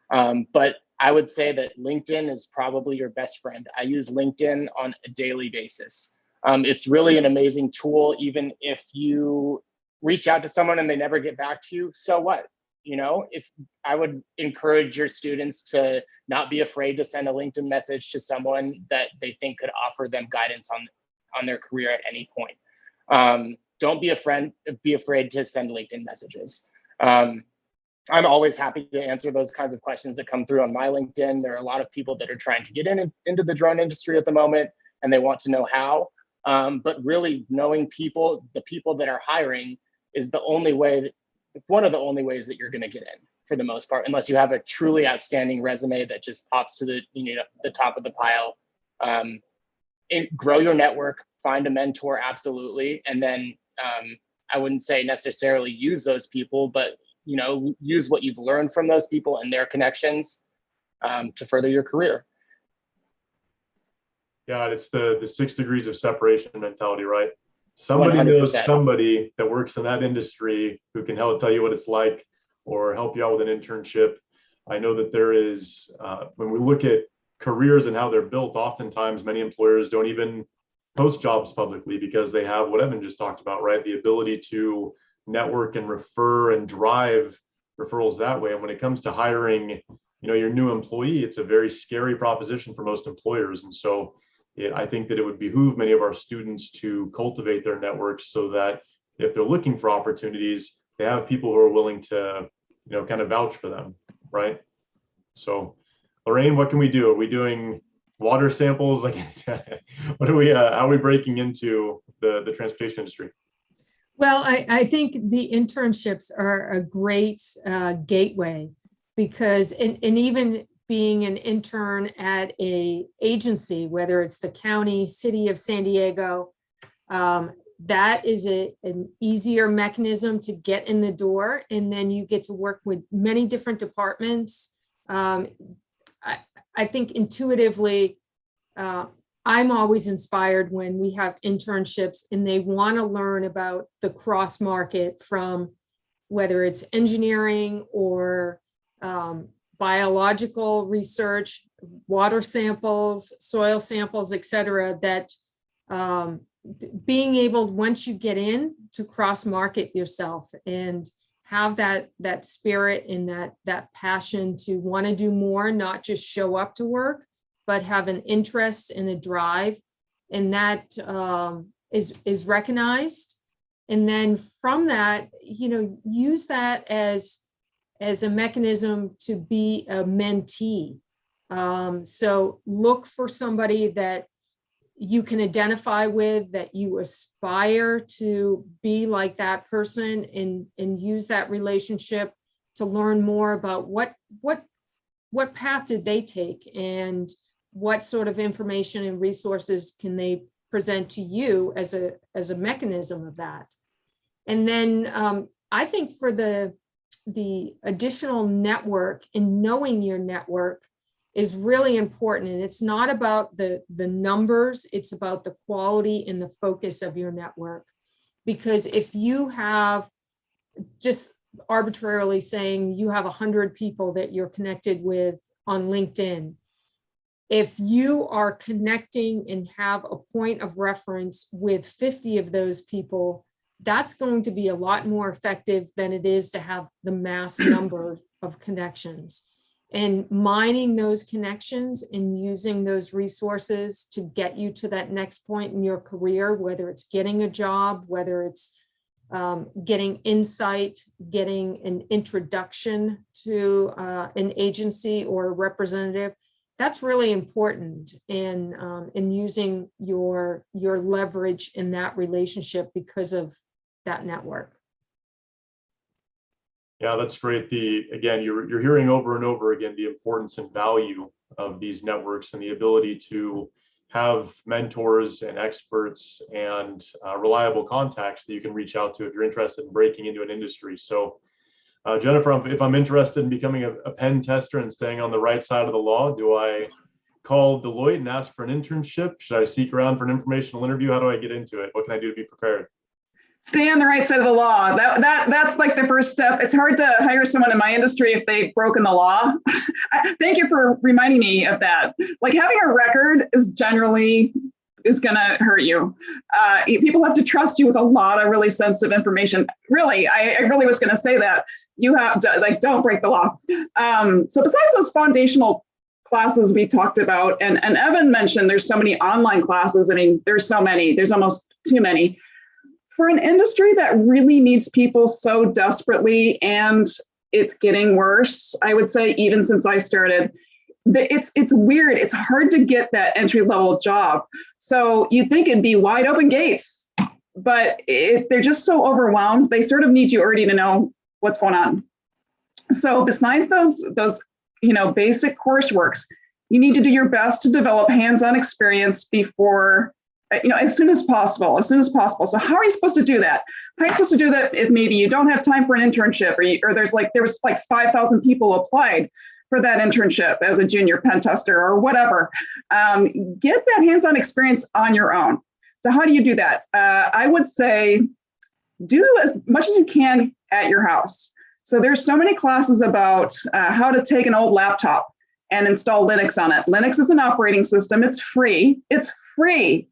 [SPEAKER 9] But I would say that LinkedIn is probably your best friend. I use LinkedIn on a daily basis. It's really an amazing tool. Even if you reach out to someone and they never get back to you, so what? If I would encourage your students to not be afraid to send a LinkedIn message to someone that they think could offer them guidance on their career at any point. Don't be afraid to send LinkedIn messages. I'm always happy to answer those kinds of questions that come through on my LinkedIn. There are a lot of people that are trying to get into the drone industry at the moment, and they want to know how. But really knowing the people that are hiring is one of the only ways that you're going to get in for the most part, unless you have a truly outstanding resume that just pops to the top of the pile. Grow your network, find a mentor, absolutely. And then I wouldn't say necessarily use those people, but use what you've learned from those people and their connections to further your career.
[SPEAKER 5] Yeah, it's the 6 degrees of separation mentality, right? Somebody
[SPEAKER 9] 100%.
[SPEAKER 5] knows somebody that works in that industry who can help tell you what it's like or help you out with an internship. I know that there is, when we look at careers and how they're built, oftentimes many employers don't even post jobs publicly because they have what Evan just talked about, right? The ability to network and refer and drive referrals that way. And when it comes to hiring, your new employee, it's a very scary proposition for most employers. And so I think that it would behoove many of our students to cultivate their networks so that if they're looking for opportunities, they have people who are willing to, kind of vouch for them, right? So, Lorraine, what can we do? Are we doing water samples? Like, how are we breaking into the transportation industry?
[SPEAKER 6] Well, I think the internships are a great gateway, because and even being an intern at a agency, whether it's the county, city of San Diego, that is an easier mechanism to get in the door. And then you get to work with many different departments. I think intuitively, I'm always inspired when we have internships and they want to learn about the cross market from whether it's engineering or biological research, water samples, soil samples, et cetera, that being able, once you get in, to cross market yourself and have that spirit and that passion to want to do more, not just show up to work, but have an interest and a drive, and that is recognized. And then from that, use that as a mechanism to be a mentee. So look for somebody that you can identify with, that you aspire to be like that person, and use that relationship to learn more about what path did they take, and what sort of information and resources can they present to you as a mechanism of that. And then I think for the additional network, and knowing your network is really important. And it's not about the numbers, it's about the quality and the focus of your network. Because if you have, just arbitrarily saying you have 100 people that you're connected with on LinkedIn, if you are connecting and have a point of reference with 50 of those people, that's going to be a lot more effective than it is to have the mass number of connections. And mining those connections and using those resources to get you to that next point in your career, whether it's getting a job, whether it's getting insight, getting an introduction to an agency or a representative, that's really important in using your leverage in that relationship because of that network.
[SPEAKER 5] Yeah, that's great. Again, you're hearing over and over again the importance and value of these networks and the ability to have mentors and experts and reliable contacts that you can reach out to if you're interested in breaking into an industry. So Jennifer, if I'm interested in becoming a pen tester and staying on the right side of the law, do I call Deloitte and ask for an internship? Should I seek around for an informational interview? How do I get into it? What can I do to be prepared?
[SPEAKER 7] Stay on the right side of the law. That's like the first step. It's hard to hire someone in my industry if they've broken the law. Thank you for reminding me of that. Like, having a record is gonna hurt you. People have to trust you with a lot of really sensitive information. Really, I really was gonna say that. You have to, don't break the law. So besides those foundational classes we talked about, and Evan mentioned there's so many online classes. I mean, there's so many, there's almost too many. For an industry that really needs people so desperately, and it's getting worse, I would say, even since I started, it's weird. It's hard to get that entry-level job. So you'd think it'd be wide open gates, but they're just so overwhelmed. They sort of need you already to know what's going on. So besides those basic courseworks, you need to do your best to develop hands-on experience before, as soon as possible. So how are you supposed to do that? How are you supposed to do that if maybe you don't have time for an internship, or there was 5,000 people applied for that internship as a junior pen tester or whatever? Get that hands-on experience on your own. So how do you do that? I would say do as much as you can at your house. So there's so many classes about how to take an old laptop and install Linux on it. Linux is an operating system. It's free. It's free.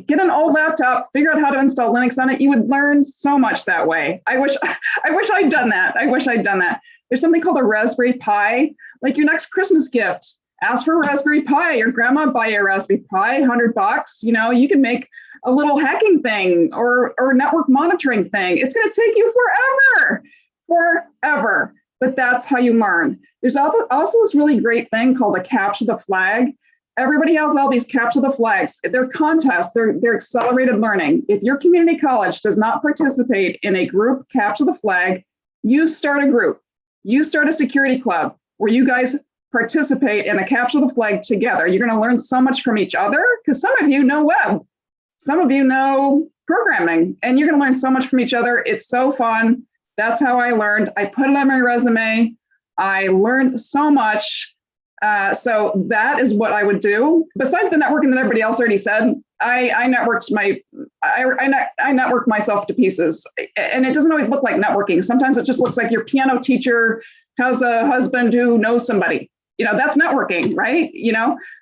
[SPEAKER 7] Get an old laptop, figure out how to install Linux on it. You would learn so much that way. I wish I'd done that. There's something called a Raspberry Pi, like your next Christmas gift. Ask for a Raspberry Pi. Your grandma buy you a Raspberry Pi, $100. You can make a little hacking thing or network monitoring thing. It's going to take you forever. But that's how you learn. There's also this really great thing called a capture the flag. Everybody has all these capture the flags. They're contests, they're accelerated learning. If your community college does not participate in a group capture the flag, you start a group. You start a security club where you guys participate in a capture the flag together. You're going to learn so much from each other, because some of you know web, some of you know programming, and you're going to learn so much from each other. It's so fun. That's how I learned. I put it on my resume. I learned so much. So that is what I would do. Besides the networking that everybody else already said, I network myself to pieces, and it doesn't always look like networking. Sometimes it just looks like your piano teacher has a husband who knows somebody. That's networking, right?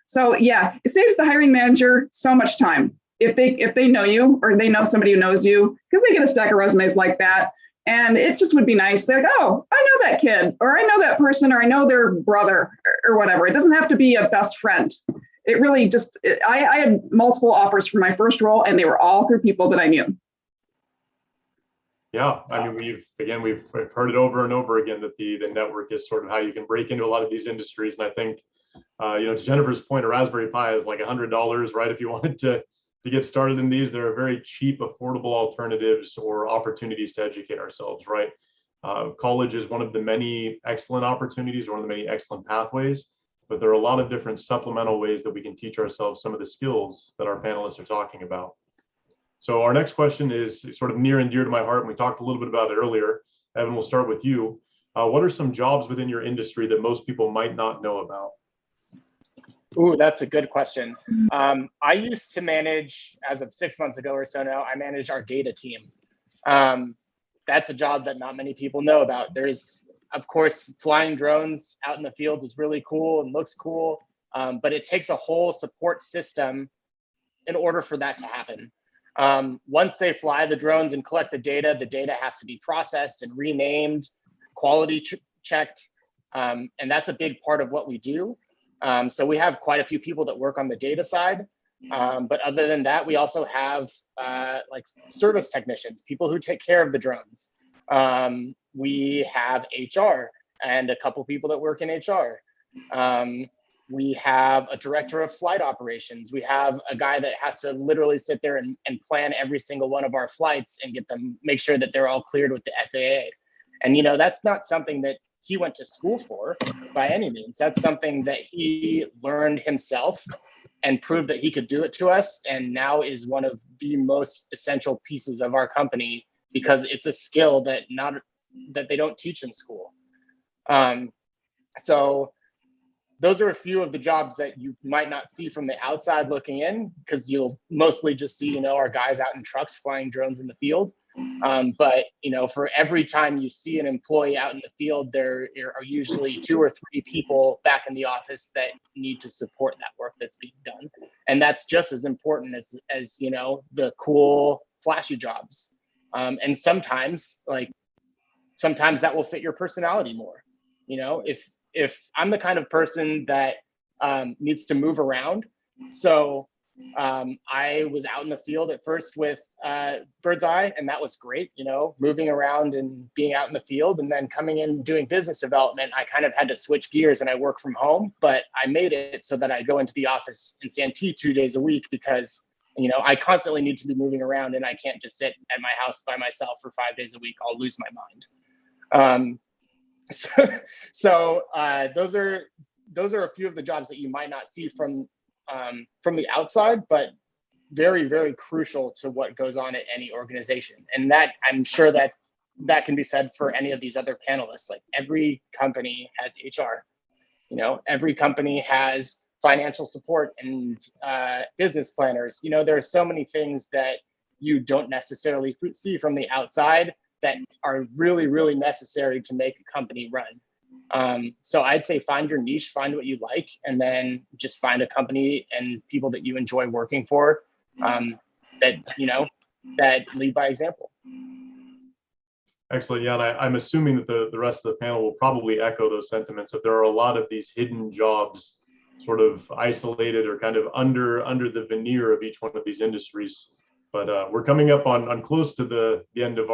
[SPEAKER 7] So yeah, it saves the hiring manager so much time if they know you or they know somebody who knows you, because they get a stack of resumes like that. And it just would be nice. They're like, oh, I know that kid, or I know that person, or I know their brother, or whatever. It doesn't have to be a best friend. It really just, I had multiple offers for my first role, and they were all through people that I knew.
[SPEAKER 5] Yeah, I mean, we've heard it over and over again that the network is sort of how you can break into a lot of these industries. And I think, to Jennifer's point, a Raspberry Pi is like $100, right? If you wanted to get started in these, there are very cheap, affordable alternatives or opportunities to educate ourselves, right? College is one of the many excellent opportunities, one of the many excellent pathways, but there are a lot of different supplemental ways that we can teach ourselves some of the skills that our panelists are talking about. So our next question is sort of near and dear to my heart, and we talked a little bit about it earlier. Evan, we'll start with you. What are some jobs within your industry that most people might not know about?
[SPEAKER 9] Ooh, that's a good question. I used to manage, as of 6 months ago or so now, I manage our data team. That's a job that not many people know about. There's, of course, flying drones out in the field is really cool and looks cool, but it takes a whole support system in order for that to happen. Once they fly the drones and collect the data has to be processed and renamed, quality checked, and that's a big part of what we do. So we have quite a few people that work on the data side, but other than that, we also have like service technicians, people who take care of the drones. We have HR and a couple people that work in HR. We have a director of flight operations. We have a guy that has to literally sit there and plan every single one of our flights and make sure that they're all cleared with the FAA. And that's not something that he went to school for by any means. That's something that he learned himself and proved that he could do it to us. And now is one of the most essential pieces of our company, because it's a skill that they don't teach in school. So those are a few of the jobs that you might not see from the outside looking in, because you'll mostly just see, our guys out in trucks flying drones in the field. But for every time you see an employee out in the field, there are usually 2 or 3 people back in the office that need to support that work that's being done. And that's just as important as the cool, flashy jobs. And sometimes that will fit your personality more. If I'm the kind of person that needs to move around, so I was out in the field at first with Bird's Eye, and that was great, moving around and being out in the field, and then coming in doing business development, I kind of had to switch gears and I work from home, but I made it so that I go into the office in Santee 2 days a week, because I constantly need to be moving around, and I can't just sit at my house by myself for 5 days a week. I'll lose my mind. So those are a few of the jobs that you might not see from the outside, but very, very crucial to what goes on at any organization. And that, I'm sure that can be said for any of these other panelists. Like, every company has HR, every company has financial support and business planners. There are so many things that you don't necessarily see from the outside that are really, really necessary to make a company run. So I'd say find your niche, find what you like, and then just find a company and people that you enjoy working for, that lead by example.
[SPEAKER 5] Excellent. Yeah, and I'm assuming that the rest of the panel will probably echo those sentiments, that there are a lot of these hidden jobs sort of isolated or kind of under the veneer of each one of these industries. But we're coming up on close to the end of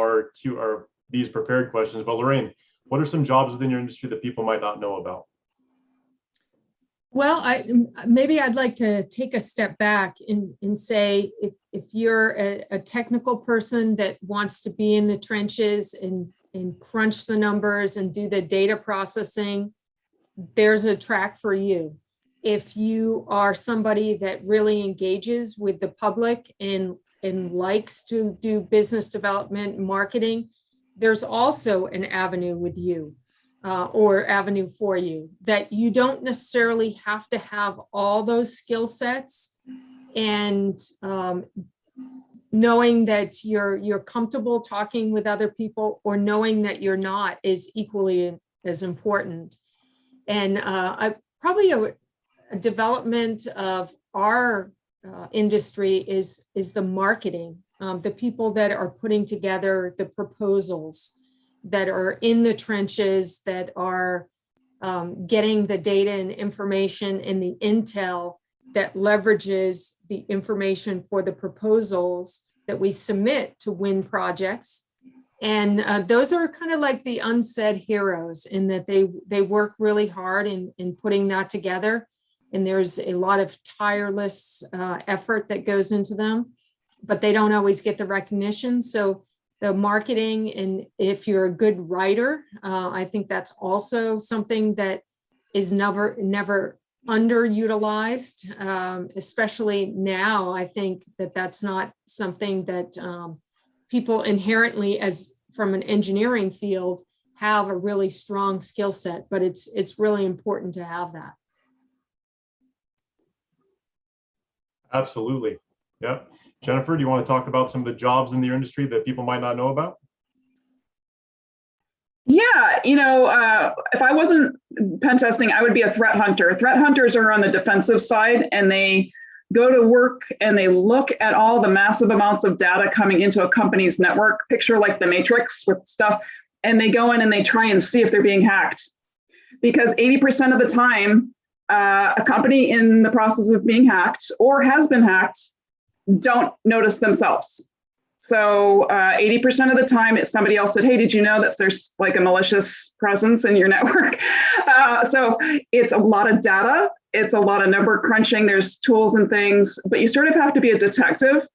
[SPEAKER 5] these prepared questions. But Lorraine, what are some jobs within your industry that people might not know about?
[SPEAKER 6] Well, maybe I'd like to take a step back and say, if you're a technical person that wants to be in the trenches and crunch the numbers and do the data processing, there's a track for you. If you are somebody that really engages with the public and likes to do business development and marketing, there's also an avenue with you. or avenue for you, that you don't necessarily have to have all those skill sets, and knowing that you're comfortable talking with other people, or knowing that you're not, is equally as important. And probably a development of our industry is the marketing, the people that are putting together the proposals, that are in the trenches, that are getting the data and information and the intel that leverages the information for the proposals that we submit to win projects. And those are kind of like the unsaid heroes, in that they work really hard in putting that together. And there's a lot of tireless effort that goes into them, but they don't always get the recognition. So the marketing, and if you're a good writer, I think that's also something that is never underutilized, especially now. I think that that's not something that people inherently, as from an engineering field, have a really strong skill set, but it's really important to have that.
[SPEAKER 5] Absolutely. Yeah. Jennifer, do you want to talk about some of the jobs in the industry that people might not know about?
[SPEAKER 7] Yeah, if I wasn't pen testing, I would be a threat hunter. Threat hunters are on the defensive side, and they go to work and they look at all the massive amounts of data coming into a company's network, picture like the Matrix with stuff, and they go in and they try and see if they're being hacked. Because 80% of the time, a company in the process of being hacked or has been hacked don't notice themselves. So 80% of the time, it's somebody else said, hey, did you know that there's like a malicious presence in your network? So it's a lot of data. It's a lot of number crunching. There's tools and things, but you sort of have to be a detective.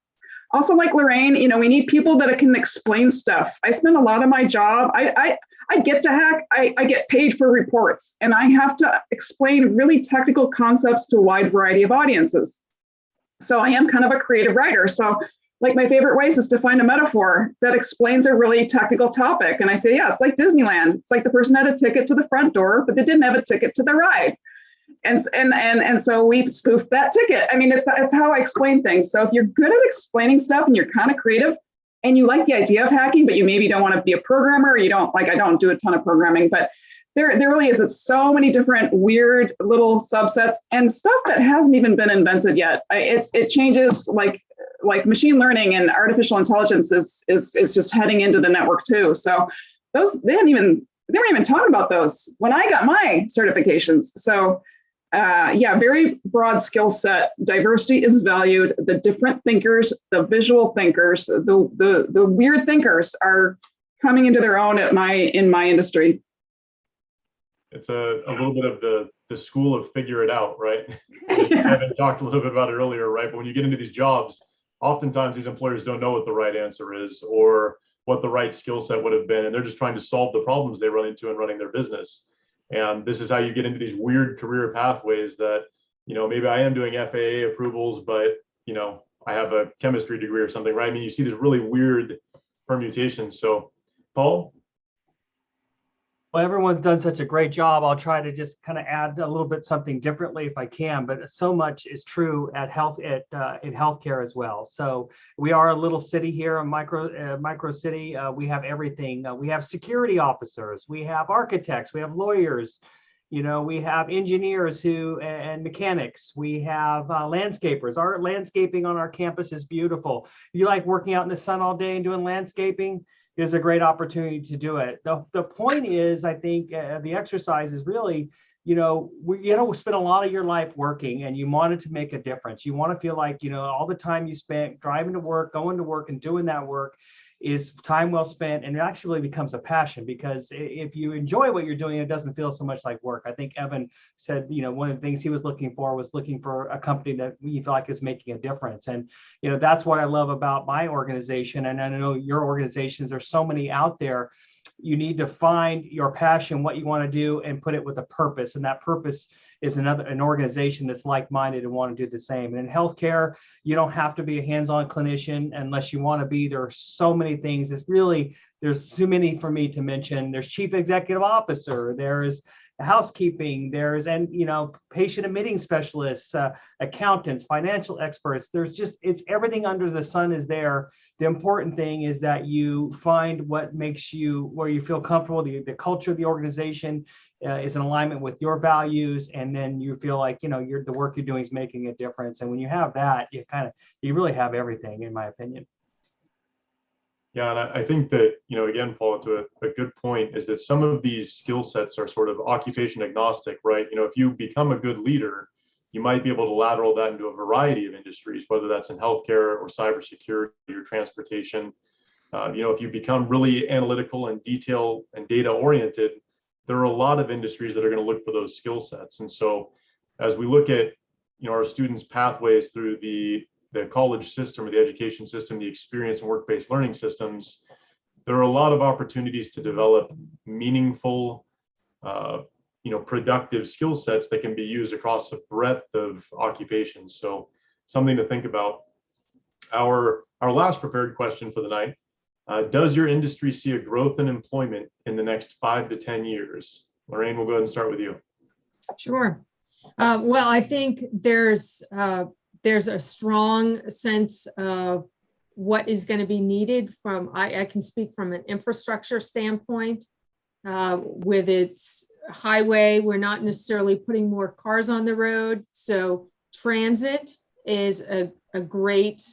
[SPEAKER 7] Also, like Lorraine, we need people that can explain stuff. I spend a lot of my job, I get to hack, I get paid for reports, and I have to explain really technical concepts to a wide variety of audiences. So I am kind of a creative writer. So like my favorite ways is to find a metaphor that explains a really technical topic. And I say, yeah, it's like Disneyland. It's like the person had a ticket to the front door, but they didn't have a ticket to the ride. And so we spoofed that ticket. I mean, it's how I explain things. So if you're good at explaining stuff and you're kind of creative and you like the idea of hacking, but you maybe don't want to be a programmer, or you don't, like, I don't do a ton of programming, but there really is so many different weird little subsets and stuff that hasn't even been invented yet. It changes, like machine learning and artificial intelligence is just heading into the network too. So those, they weren't even talking about those when I got my certifications. So yeah, very broad skill set. Diversity is valued. The different thinkers, the visual thinkers, the weird thinkers are coming into their own in my industry.
[SPEAKER 5] It's a little bit of the school of figure it out, right?
[SPEAKER 7] Yeah.
[SPEAKER 5] Evan talked a little bit about it earlier, right? But when you get into these jobs, oftentimes these employers don't know what the right answer is or what the right skill set would have been, and they're just trying to solve the problems they run into in running their business. And this is how you get into these weird career pathways that, maybe I am doing FAA approvals, but, I have a chemistry degree or something, right? I mean, you see these really weird permutations. So, Paul?
[SPEAKER 8] Well, everyone's done such a great job. I'll try to just kind of add a little bit something differently if I can, but so much is true in healthcare as well. So we are a little city here, a micro city. We have everything. We have security officers, we have architects, we have lawyers, we have engineers and mechanics. We have landscapers. Our landscaping on our campus is beautiful. You like working out in the sun all day and doing landscaping? Is a great opportunity to do it. The point is, I think the exercise is really, we spend a lot of your life working and you want it to make a difference. You want to feel like, all the time you spent driving to work, going to work and doing that work is time well spent, and it actually becomes a passion, because if you enjoy what you're doing, it doesn't feel so much like work. I think Evan said, one of the things he was looking for a company that we feel like is making a difference. And, that's what I love about my organization. And I know your organizations, there's so many out there. You need to find your passion, what you want to do, and put it with a purpose. And that purpose is an organization that's like-minded and want to do the same. And in healthcare, you don't have to be a hands-on clinician unless you want to be. There are so many things. There's too many for me to mention. There's chief executive officer, there's housekeeping, there's, and patient admitting specialists, accountants, financial experts. It's everything under the sun is there. The important thing is that you find what makes you, where you feel comfortable, the culture of the organization is in alignment with your values, and then you feel like the work you're doing is making a difference. And when you have that, you really have everything, in my opinion.
[SPEAKER 5] Yeah, and I think that, again, Paul, to a good point is that some of these skill sets are sort of occupation agnostic, right? If you become a good leader, you might be able to lateral that into a variety of industries, whether that's in healthcare or cybersecurity or transportation. If you become really analytical and detail and data oriented, there are a lot of industries that are going to look for those skill sets. And so as we look at, our students' pathways through the college system or the education system, the experience and work-based learning systems, there are a lot of opportunities to develop meaningful, productive skill sets that can be used across a breadth of occupations. So something to think about. Our last prepared question for the night, does your industry see a growth in employment in the next 5 to 10 years? Lorraine, we'll go ahead and start with you.
[SPEAKER 6] Sure. Well, I think there's a strong sense of what is going to be needed from, I can speak from an infrastructure standpoint. With its highway, we're not necessarily putting more cars on the road. So transit is a great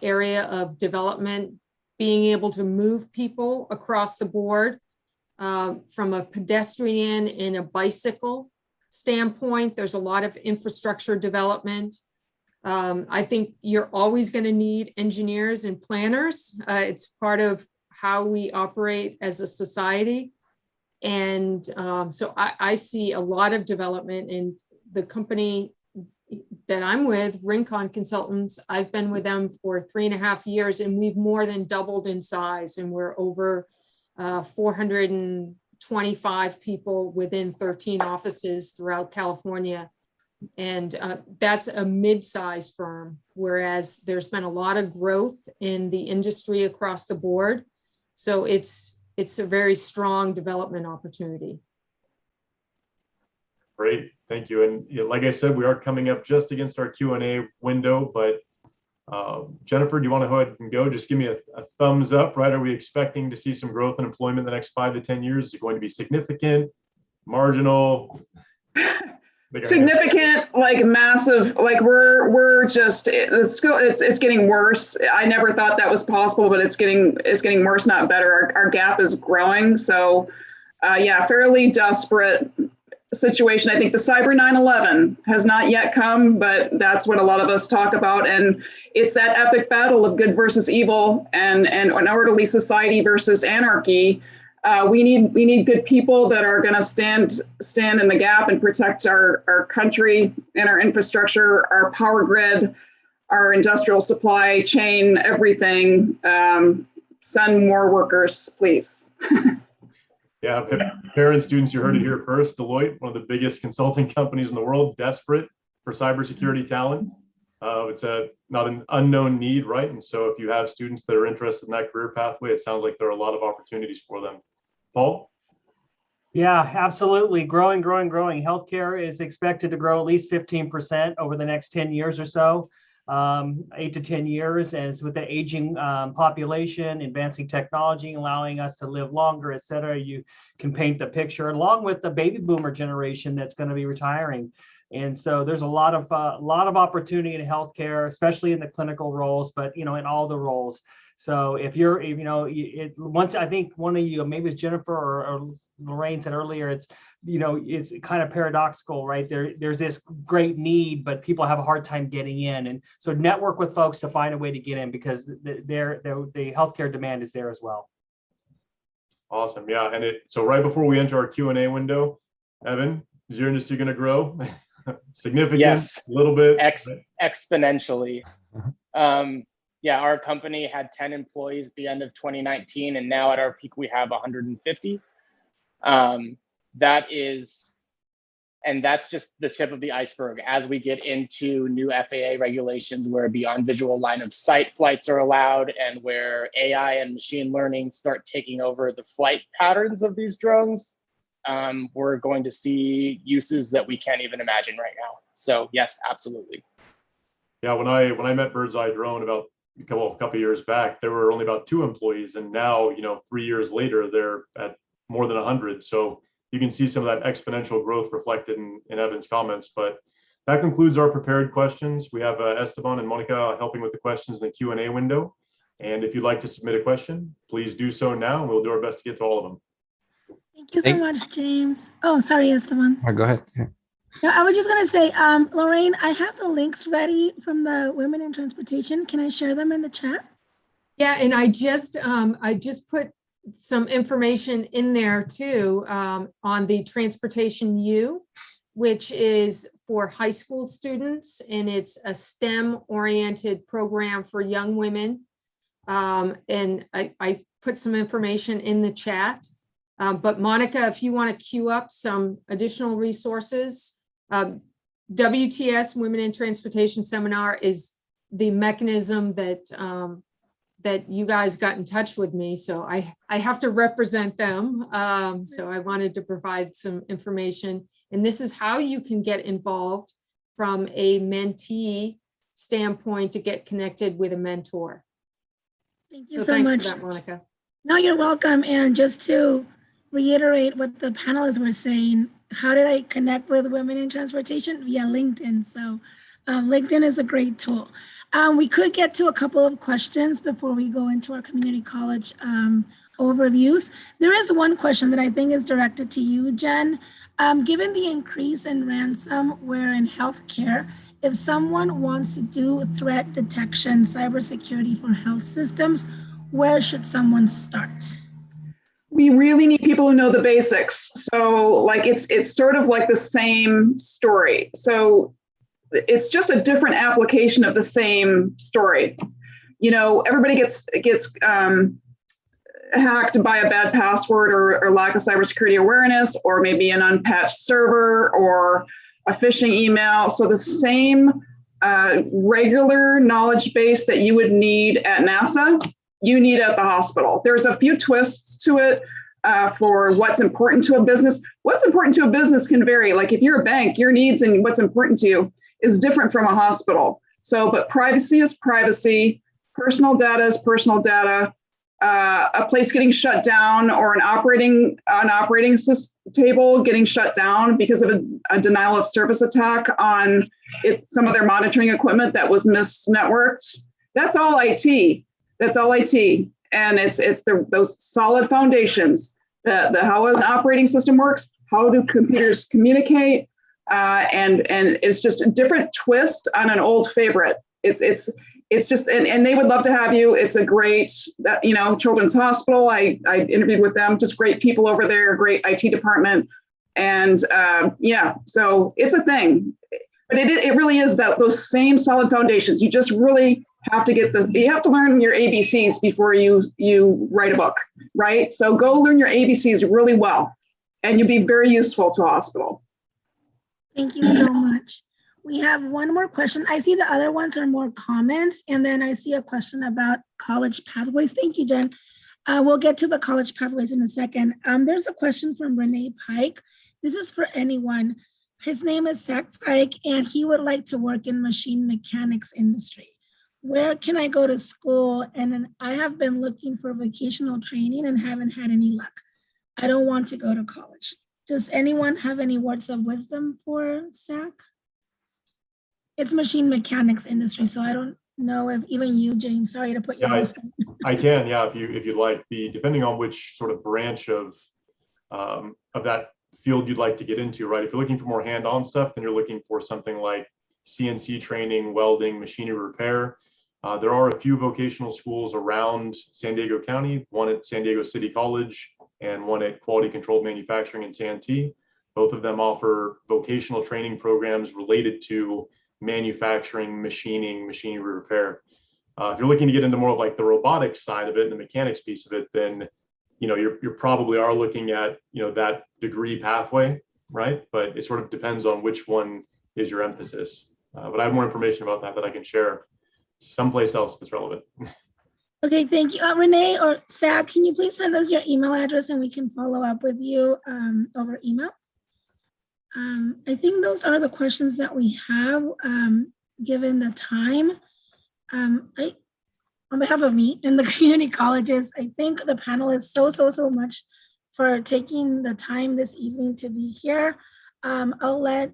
[SPEAKER 6] area of development, being able to move people across the board from a pedestrian and a bicycle standpoint. There's a lot of infrastructure development. I think you're always going to need engineers and planners. It's part of how we operate as a society. And so I see a lot of development in the company that I'm with, Rincon Consultants. I've been with them for 3.5 years, and we've more than doubled in size, and we're over 425 people within 13 offices throughout California. And that's a mid-sized firm, whereas there's been a lot of growth in the industry across the board. So it's a very strong development opportunity.
[SPEAKER 5] Great, thank you. And like I said, we are coming up just against our Q&A window, but Jennifer, do you want to go ahead and go? Just give me a thumbs up, right? Are we expecting to see some growth in employment in the next 5 to 10 years? Is it going to be significant, marginal?
[SPEAKER 7] Significant, like massive, like we're just, it's getting worse. I never thought that was possible, but it's getting worse, not better. Our gap is growing. So yeah, fairly desperate situation. I think the cyber 9/11 has not yet come, but that's what a lot of us talk about. And it's that epic battle of good versus evil and an orderly society versus anarchy. We need good people that are going to stand in the gap and protect our country and our infrastructure, our power grid, our industrial supply chain, everything. Send more workers, please.
[SPEAKER 5] Yeah, parents, students, you heard it here first. Deloitte, one of the biggest consulting companies in the world, desperate for cybersecurity talent. It's not an unknown need, right? And so if you have students that are interested in that career pathway, it sounds like there are a lot of opportunities for them. Paul?
[SPEAKER 8] Yeah, absolutely. Growing. Healthcare is expected to grow at least 15% over the next 10 years or so, 8 to 10 years. And it's with the aging population, advancing technology, allowing us to live longer, et cetera. You can paint the picture, along with the baby boomer generation that's going to be retiring. And so there's a lot of opportunity in healthcare, especially in the clinical roles, but in all the roles. So if once, I think one of you, maybe it was Jennifer or Lorraine said earlier, it's kind of paradoxical, right? There's this great need, but people have a hard time getting in. And so network with folks to find a way to get in, because the healthcare demand is there as well.
[SPEAKER 5] Awesome. Yeah. And so right before we enter our Q&A window, Evan, is your industry going to grow? Significant?
[SPEAKER 9] Yes.
[SPEAKER 5] A little bit?
[SPEAKER 9] Exponentially. Yeah, our company had 10 employees at the end of 2019, and now at our peak, we have 150. That is And that's just the tip of the iceberg. As we get into new FAA regulations where beyond visual line of sight flights are allowed, and where AI and machine learning start taking over the flight patterns of these drones, we're going to see uses that we can't even imagine right now. So yes, absolutely.
[SPEAKER 5] Yeah, when I met Bird's Eye Drone about a couple years back, there were only about 2 employees, and now 3 years later they're at more than 100. So you can see some of that exponential growth reflected in Evan's comments. But that concludes our prepared questions. We have Esteban and Monica helping with the questions in the Q&A window. And if you'd like to submit a question, please do so now, and we'll do our best to get to all of them.
[SPEAKER 10] Thank you so much, James. Oh, sorry, Esteban.
[SPEAKER 1] All right, go ahead. Yeah.
[SPEAKER 10] No, I was just going to say, Lorraine, I have the links ready from the Women in Transportation. Can I share them in the chat?
[SPEAKER 6] Yeah, and I just put some information in there too on the Transportation U, which is for high school students, and it's a STEM-oriented program for young women. And I put some information in the chat. But Monica, if you want to queue up some additional resources, WTS, Women in Transportation Seminar, is the mechanism that that you guys got in touch with me. So I have to represent them. So I wanted to provide some information. And this is how you can get involved from a mentee standpoint to get connected with a mentor.
[SPEAKER 10] Thank you
[SPEAKER 6] So
[SPEAKER 10] so
[SPEAKER 6] thanks
[SPEAKER 10] much.
[SPEAKER 6] for that, Monica.
[SPEAKER 10] No, you're welcome. And just to reiterate what the panelists were saying, how did I connect with Women in Transportation? Via LinkedIn. So LinkedIn is a great tool. We could get to a couple of questions before we go into our community college overviews. There is one question that I think is directed to you, Jen. Given the increase in ransomware in healthcare, if someone wants to do threat detection, cybersecurity for health systems, where should someone start?
[SPEAKER 7] We really need people who know the basics. So like it's sort of like the same story. So it's just a different application of the same story. Everybody gets hacked by a bad password or lack of cybersecurity awareness, or maybe an unpatched server or a phishing email. So the same regular knowledge base that you would need at NASA, you need at the hospital. There's a few twists to it for what's important to a business. What's important to a business can vary. Like if you're a bank, your needs and what's important to you is different from a hospital. So, but privacy is privacy. Personal data is personal data. A place getting shut down, or an operating table getting shut down because of a denial of service attack on some of their monitoring equipment that was misnetworked. That's all IT. That's all IT. And it's those solid foundations, how an operating system works, how do computers communicate, and it's just a different twist on an old favorite. It's just, and they would love to have you. It's a great, Children's Hospital. I interviewed with them, just great people over there, great IT department. And so it's a thing, but it really is those same solid foundations. You just really have to you have to learn your ABCs before you write a book, right? So go learn your ABCs really well, and you'll be very useful to a hospital.
[SPEAKER 10] Thank you so much. We have one more question. I see the other ones are more comments, and then I see a question about college pathways. Thank you, Jen. We'll get to the college pathways in a second. There's a question from Renee Pike. This is for anyone. His name is Zach Pike, and he would like to work in machine mechanics industry. Where can I go to school? And I have been looking for vocational training and haven't had any luck. I don't want to go to college. Does anyone have any words of wisdom for Zach? It's machine mechanics industry, so I don't know if even you, James, sorry to put you on the spot.
[SPEAKER 5] I can, yeah, if you'd like. Depending on which sort of branch of that field you'd like to get into, right? If you're looking for more hand-on stuff, then you're looking for something like CNC training, welding, machinery repair. There are a few vocational schools around San Diego County, one at San Diego City College and one at Quality Controlled Manufacturing in Santee. Both of them offer vocational training programs related to manufacturing, machining, machinery repair. If you're looking to get into more of like the robotics side of it and the mechanics piece of it, then you probably are looking at that degree pathway. right? But it sort of depends on which one is your emphasis. But I have more information about that I can share someplace else if it's relevant.
[SPEAKER 10] Okay, thank you. Renee or Zach, can you please send us your email address and we can follow up with you over email? I think those are the questions that we have given the time. On behalf of me and the community colleges, I thank the panelists so much for taking the time this evening to be here. I'll let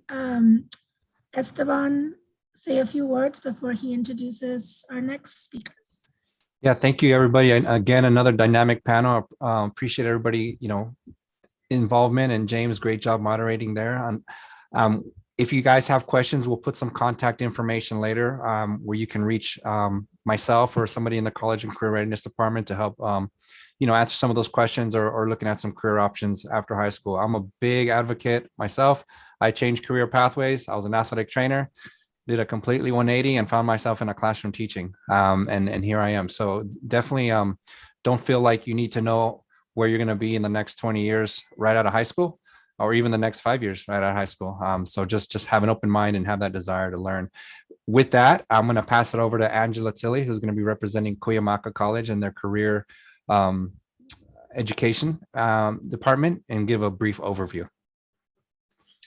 [SPEAKER 10] Esteban say a few words before he introduces our next speakers.
[SPEAKER 1] Yeah, thank you, everybody. And again, another dynamic panel. Appreciate everybody, involvement, and James, great job moderating there. If you guys have questions, we'll put some contact information later where you can reach myself or somebody in the College and Career Readiness Department to help, answer some of those questions or looking at some career options after high school. I'm a big advocate myself. I changed career pathways. I was an athletic trainer, did a completely 180 and found myself in a classroom teaching. And here I am. So definitely don't feel like you need to know where you're going to be in the next 20 years right out of high school, or even the next 5 years right out of high school. So just have an open mind and have that desire to learn. With that, I'm going to pass it over to Angela Tilley, who's going to be representing Cuyamaca College and their career education department, and give a brief overview.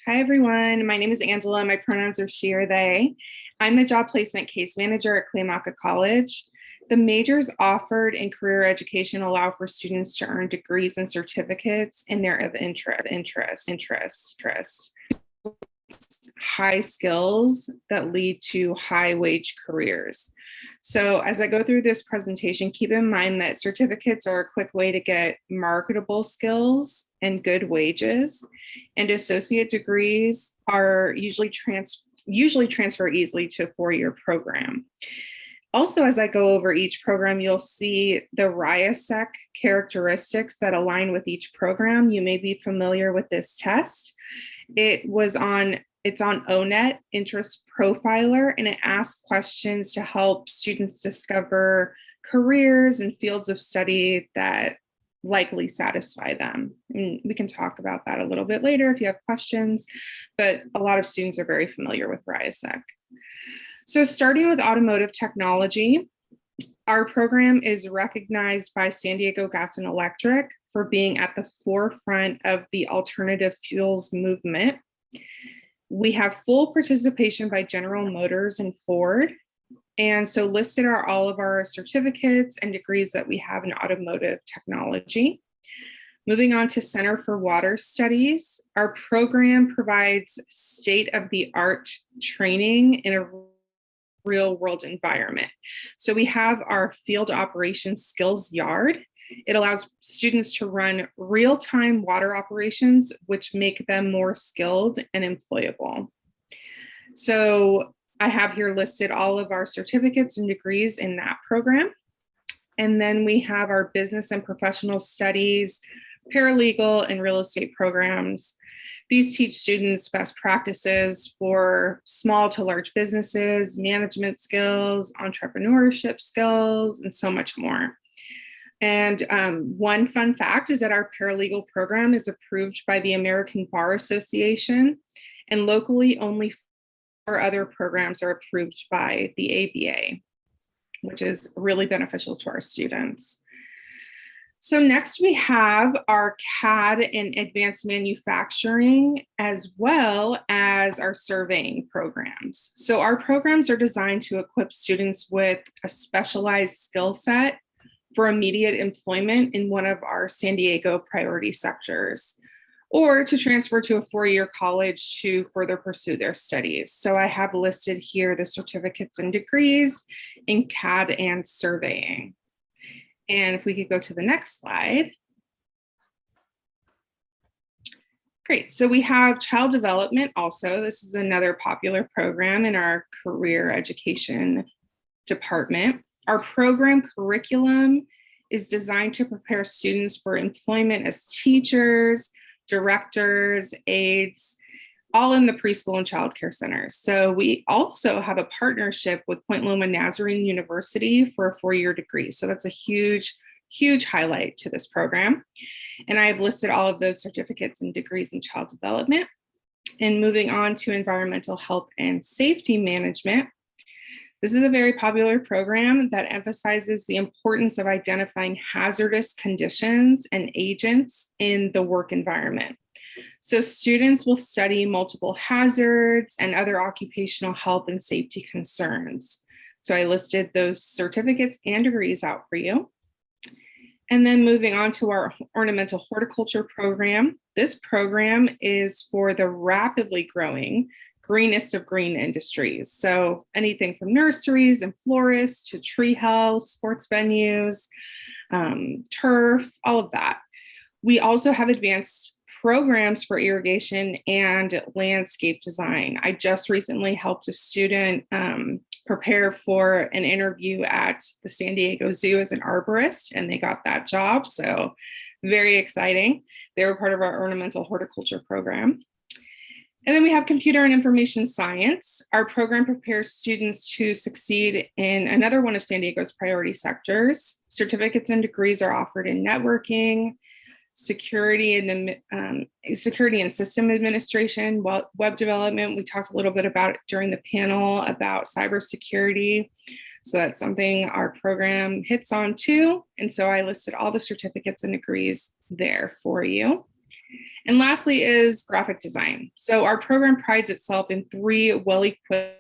[SPEAKER 11] Hi, everyone. My name is Angela. My pronouns are she or they. I'm the job placement case manager at Cuyamaca College. The majors offered in career education allow for students to earn degrees and certificates in their of interest, high skills that lead to high wage careers. So as I go through this presentation, keep in mind that certificates are a quick way to get marketable skills and good wages, and associate degrees are usually transfer easily to a 4-year program. Also, as I go over each program, you'll see the RIASEC characteristics that align with each program. You may be familiar with this test. It's on ONET, Interest Profiler, and it asks questions to help students discover careers and fields of study that likely satisfy them. And we can talk about that a little bit later if you have questions, but a lot of students are very familiar with RIASEC. So starting with automotive technology, our program is recognized by San Diego Gas and Electric for being at the forefront of the alternative fuels movement. We have full participation by General Motors and Ford. And so listed are all of our certificates and degrees that we have in automotive technology. Moving on to Center for Water Studies, our program provides state-of-the-art training in a real world environment. So we have our field operations skills yard. It allows students to run real-time water operations, which make them more skilled and employable. So I have here listed all of our certificates and degrees in that program. And then we have our business and professional studies, paralegal, and real estate programs. These teach students best practices for small to large businesses, management skills, entrepreneurship skills, and so much more. And one fun fact is that our paralegal program is approved by the American Bar Association, and locally only 4 other programs are approved by the ABA, which is really beneficial to our students. So next we have our CAD and advanced manufacturing, as well as our surveying programs. So our programs are designed to equip students with a specialized skill set for immediate employment in one of our San Diego priority sectors, or to transfer to a 4-year college to further pursue their studies. So I have listed here the certificates and degrees in CAD and surveying. And if we could go to the next slide. Great, so we have child development also. This is another popular program in our career education department. Our program curriculum is designed to prepare students for employment as teachers, directors, aides, all in the preschool and childcare centers. So we also have a partnership with Point Loma Nazarene University for a 4-year degree. So that's a huge huge highlight to this program. And I've listed all of those certificates and degrees in child development. And moving on to environmental health and safety management. This is a very popular program that emphasizes the importance of identifying hazardous conditions and agents in the work environment. So students will study multiple hazards and other occupational health and safety concerns. So I listed those certificates and degrees out for you. And then moving on to our ornamental horticulture program. This program is for the rapidly growing greenest of green industries. So anything from nurseries and florists to tree health, sports venues, turf, all of that. We also have advanced programs for irrigation and landscape design. I just recently helped a student prepare for an interview at the San Diego Zoo as an arborist, and they got that job. So very exciting. They were part of our ornamental horticulture program. And then we have computer and information science. Our program prepares students to succeed in another one of San Diego's priority sectors. Certificates and degrees are offered in networking, security and system administration, web development. We talked a little bit about it during the panel about cybersecurity. So that's something our program hits on too. And so I listed all the certificates and degrees there for you. And lastly is graphic design. So our program prides itself in 3 well-equipped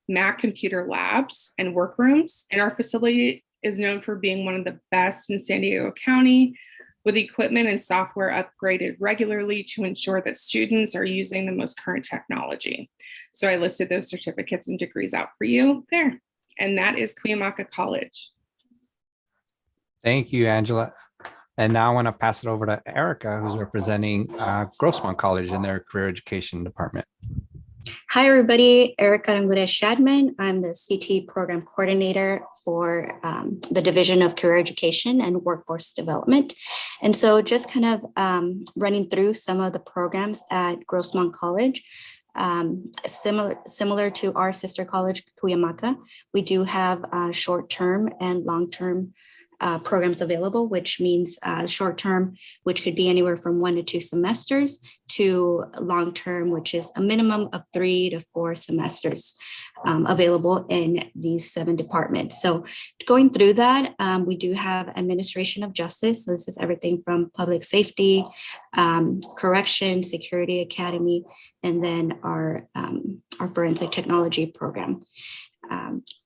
[SPEAKER 11] Mac computer labs and workrooms. And our facility is known for being one of the best in San Diego County, with equipment and software upgraded regularly to ensure that students are using the most current technology. So I listed those certificates and degrees out for you there. And that is Cuyamaca College.
[SPEAKER 1] Thank you, Angela. And now I want to pass it over to Erica, who's representing Grossmont College in their career education department.
[SPEAKER 12] Hi, everybody. Erica Shadman. I'm the CT program coordinator for the Division of Career Education and Workforce Development. And so just kind of running through some of the programs at Grossmont College. Similar to our sister college, Cuyamaca, we do have short-term and long-term programs available, which means short-term, which could be anywhere from 1 to 2 semesters, to long-term, which is a minimum of 3 to 4 semesters available in these 7 departments. So going through that, we do have administration of justice. So this is everything from public safety, correction, security academy, and then our forensic technology program.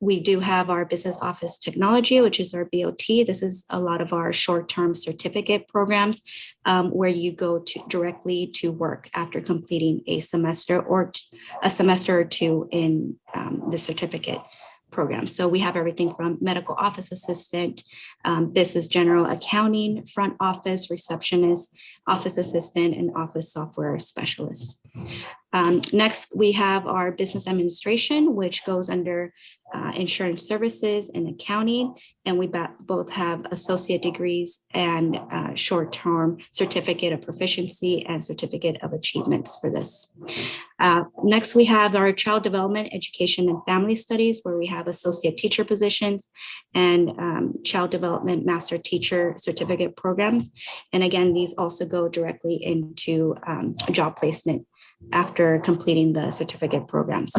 [SPEAKER 12] We do have our business office technology, which is our BOT. This is a lot of our short-term certificate programs where you go directly to work after completing a semester or or 2 in the certificate program. So we have everything from medical office assistant, business general accounting, front office, receptionist, office assistant, and office software specialist. Next, we have our business administration, which goes under insurance services and accounting. And we both have associate degrees and short-term certificate of proficiency and certificate of achievements for this. Next, we have our child development, education, and family studies, where we have associate teacher positions and child development master teacher certificate programs. And again, these also go directly into job placement after completing the certificate programs.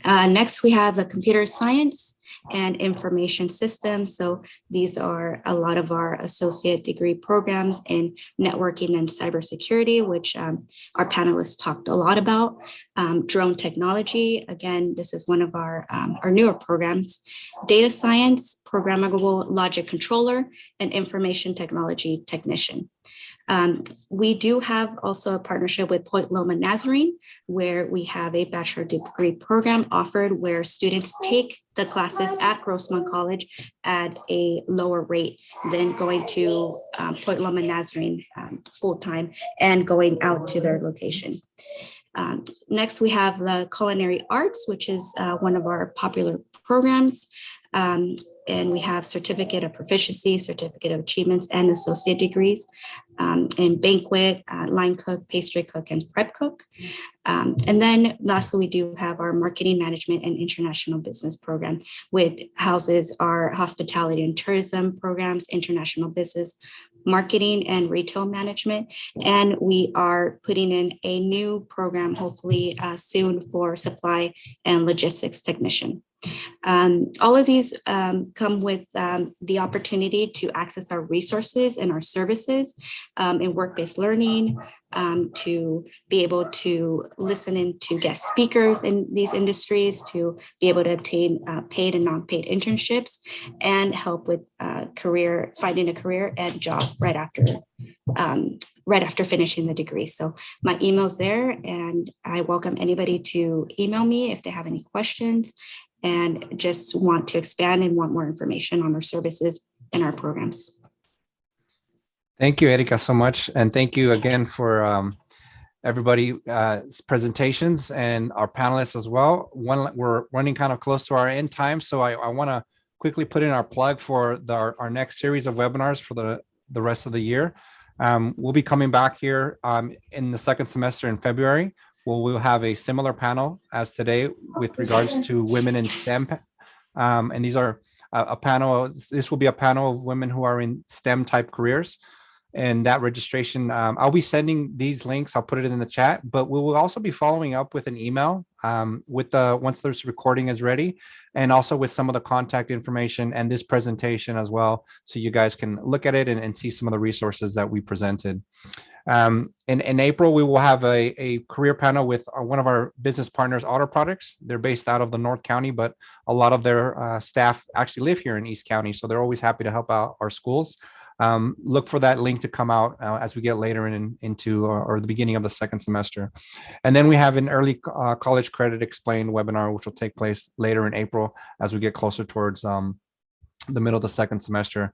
[SPEAKER 12] Next, we have the computer science and information systems. So these are a lot of our associate degree programs in networking and cybersecurity, which our panelists talked a lot about. Drone technology, again, this is one of our newer programs. Data science, programmable logic controller, and information technology technician. We do have also a partnership with Point Loma Nazarene, where we have a bachelor degree program offered where students take the classes at Grossmont College at a lower rate than going to Point Loma Nazarene full-time and going out to their location. Next, we have the culinary arts, which is one of our popular programs. And we have certificate of proficiency, certificate of achievements, and associate degrees in banquet, line cook, pastry cook, and prep cook. And then lastly, we do have our marketing management and international business program, which houses our hospitality and tourism programs, international business, marketing and retail management. And we are putting in a new program, hopefully soon, for supply and logistics technician. All of these come with the opportunity to access our resources and our services in work-based learning, to be able to listen in to guest speakers in these industries, to be able to obtain paid and non-paid internships, and help with finding a career and job right after finishing the degree. So my email's there, and I welcome anybody to email me if they have any questions and just want to expand and want more information on our services and our programs.
[SPEAKER 1] Thank you, Erika, so much. And thank you again for everybody's presentations and our panelists as well. We're running kind of close to our end time, so I want to quickly put in our plug for our next series of webinars for the rest of the year. We'll be coming back here in the second semester in February. We'll have a similar panel as today with regards to women in STEM. And these are this will be a panel of women who are in STEM type careers. And that registration, I'll be sending these links. I'll put it in the chat, but we will also be following up with an email once this recording is ready, and also with some of the contact information and this presentation as well, so you guys can look at it and see some of the resources that we presented. In April, we will have a career panel with one of our business partners, Auto Products. They're based out of the North County, but a lot of their staff actually live here in East County, so they're always happy to help out our schools. Look for that link to come out as we get later into or the beginning of the second semester. And then we have an early college credit explained webinar, which will take place later in April as we get closer towards the middle of the second semester.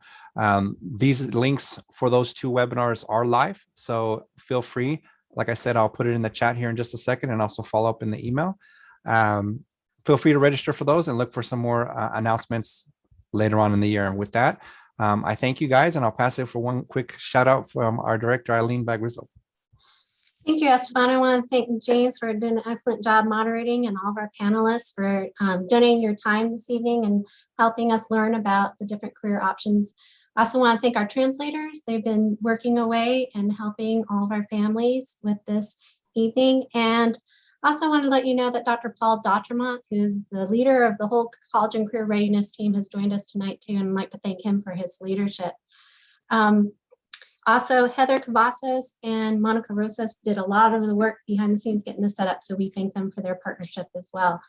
[SPEAKER 1] These links for those two webinars are live, so feel free. Like I said, I'll put it in the chat here in just a second and also follow up in the email. Feel free to register for those and look for some more announcements later on in the year. And with that, I thank you guys, and I'll pass it for one quick shout out from our director, Eileen Bagrizzo.
[SPEAKER 3] Thank you, Esteban. I want to thank James for doing an excellent job moderating, and all of our panelists for donating your time this evening and helping us learn about the different career options. I also want to thank our translators. They've been working away and helping all of our families with this evening. And also want to let you know that Dr. Paul Dautremont, who's the leader of the whole College and Career Readiness Team, has joined us tonight too, and I'd like to thank him for his leadership. Also, Heather Cavazos and Monica Rosas did a lot of the work behind the scenes getting this set up, so we thank them for their partnership as well.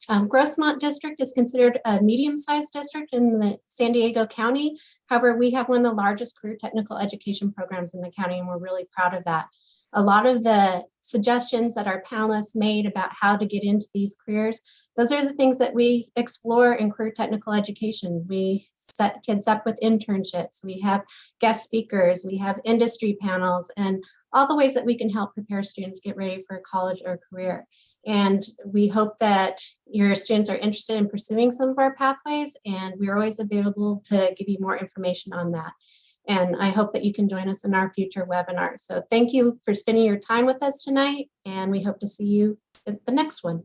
[SPEAKER 3] Grossmont District is considered a medium-sized district in the San Diego County. However, we have one of the largest career technical education programs in the county, and we're really proud of that. A lot of the suggestions that our panelists made about how to get into these careers, those are the things that we explore in career technical education. We set kids up with internships, we have guest speakers, we have industry panels, and all the ways that we can help prepare students get ready for college or career. And we hope that your students are interested in pursuing some of our pathways, and we're always available to give you more information on that. And I hope that you can join us in our future webinars. So thank you for spending your time with us tonight, and we hope to see you at the next one.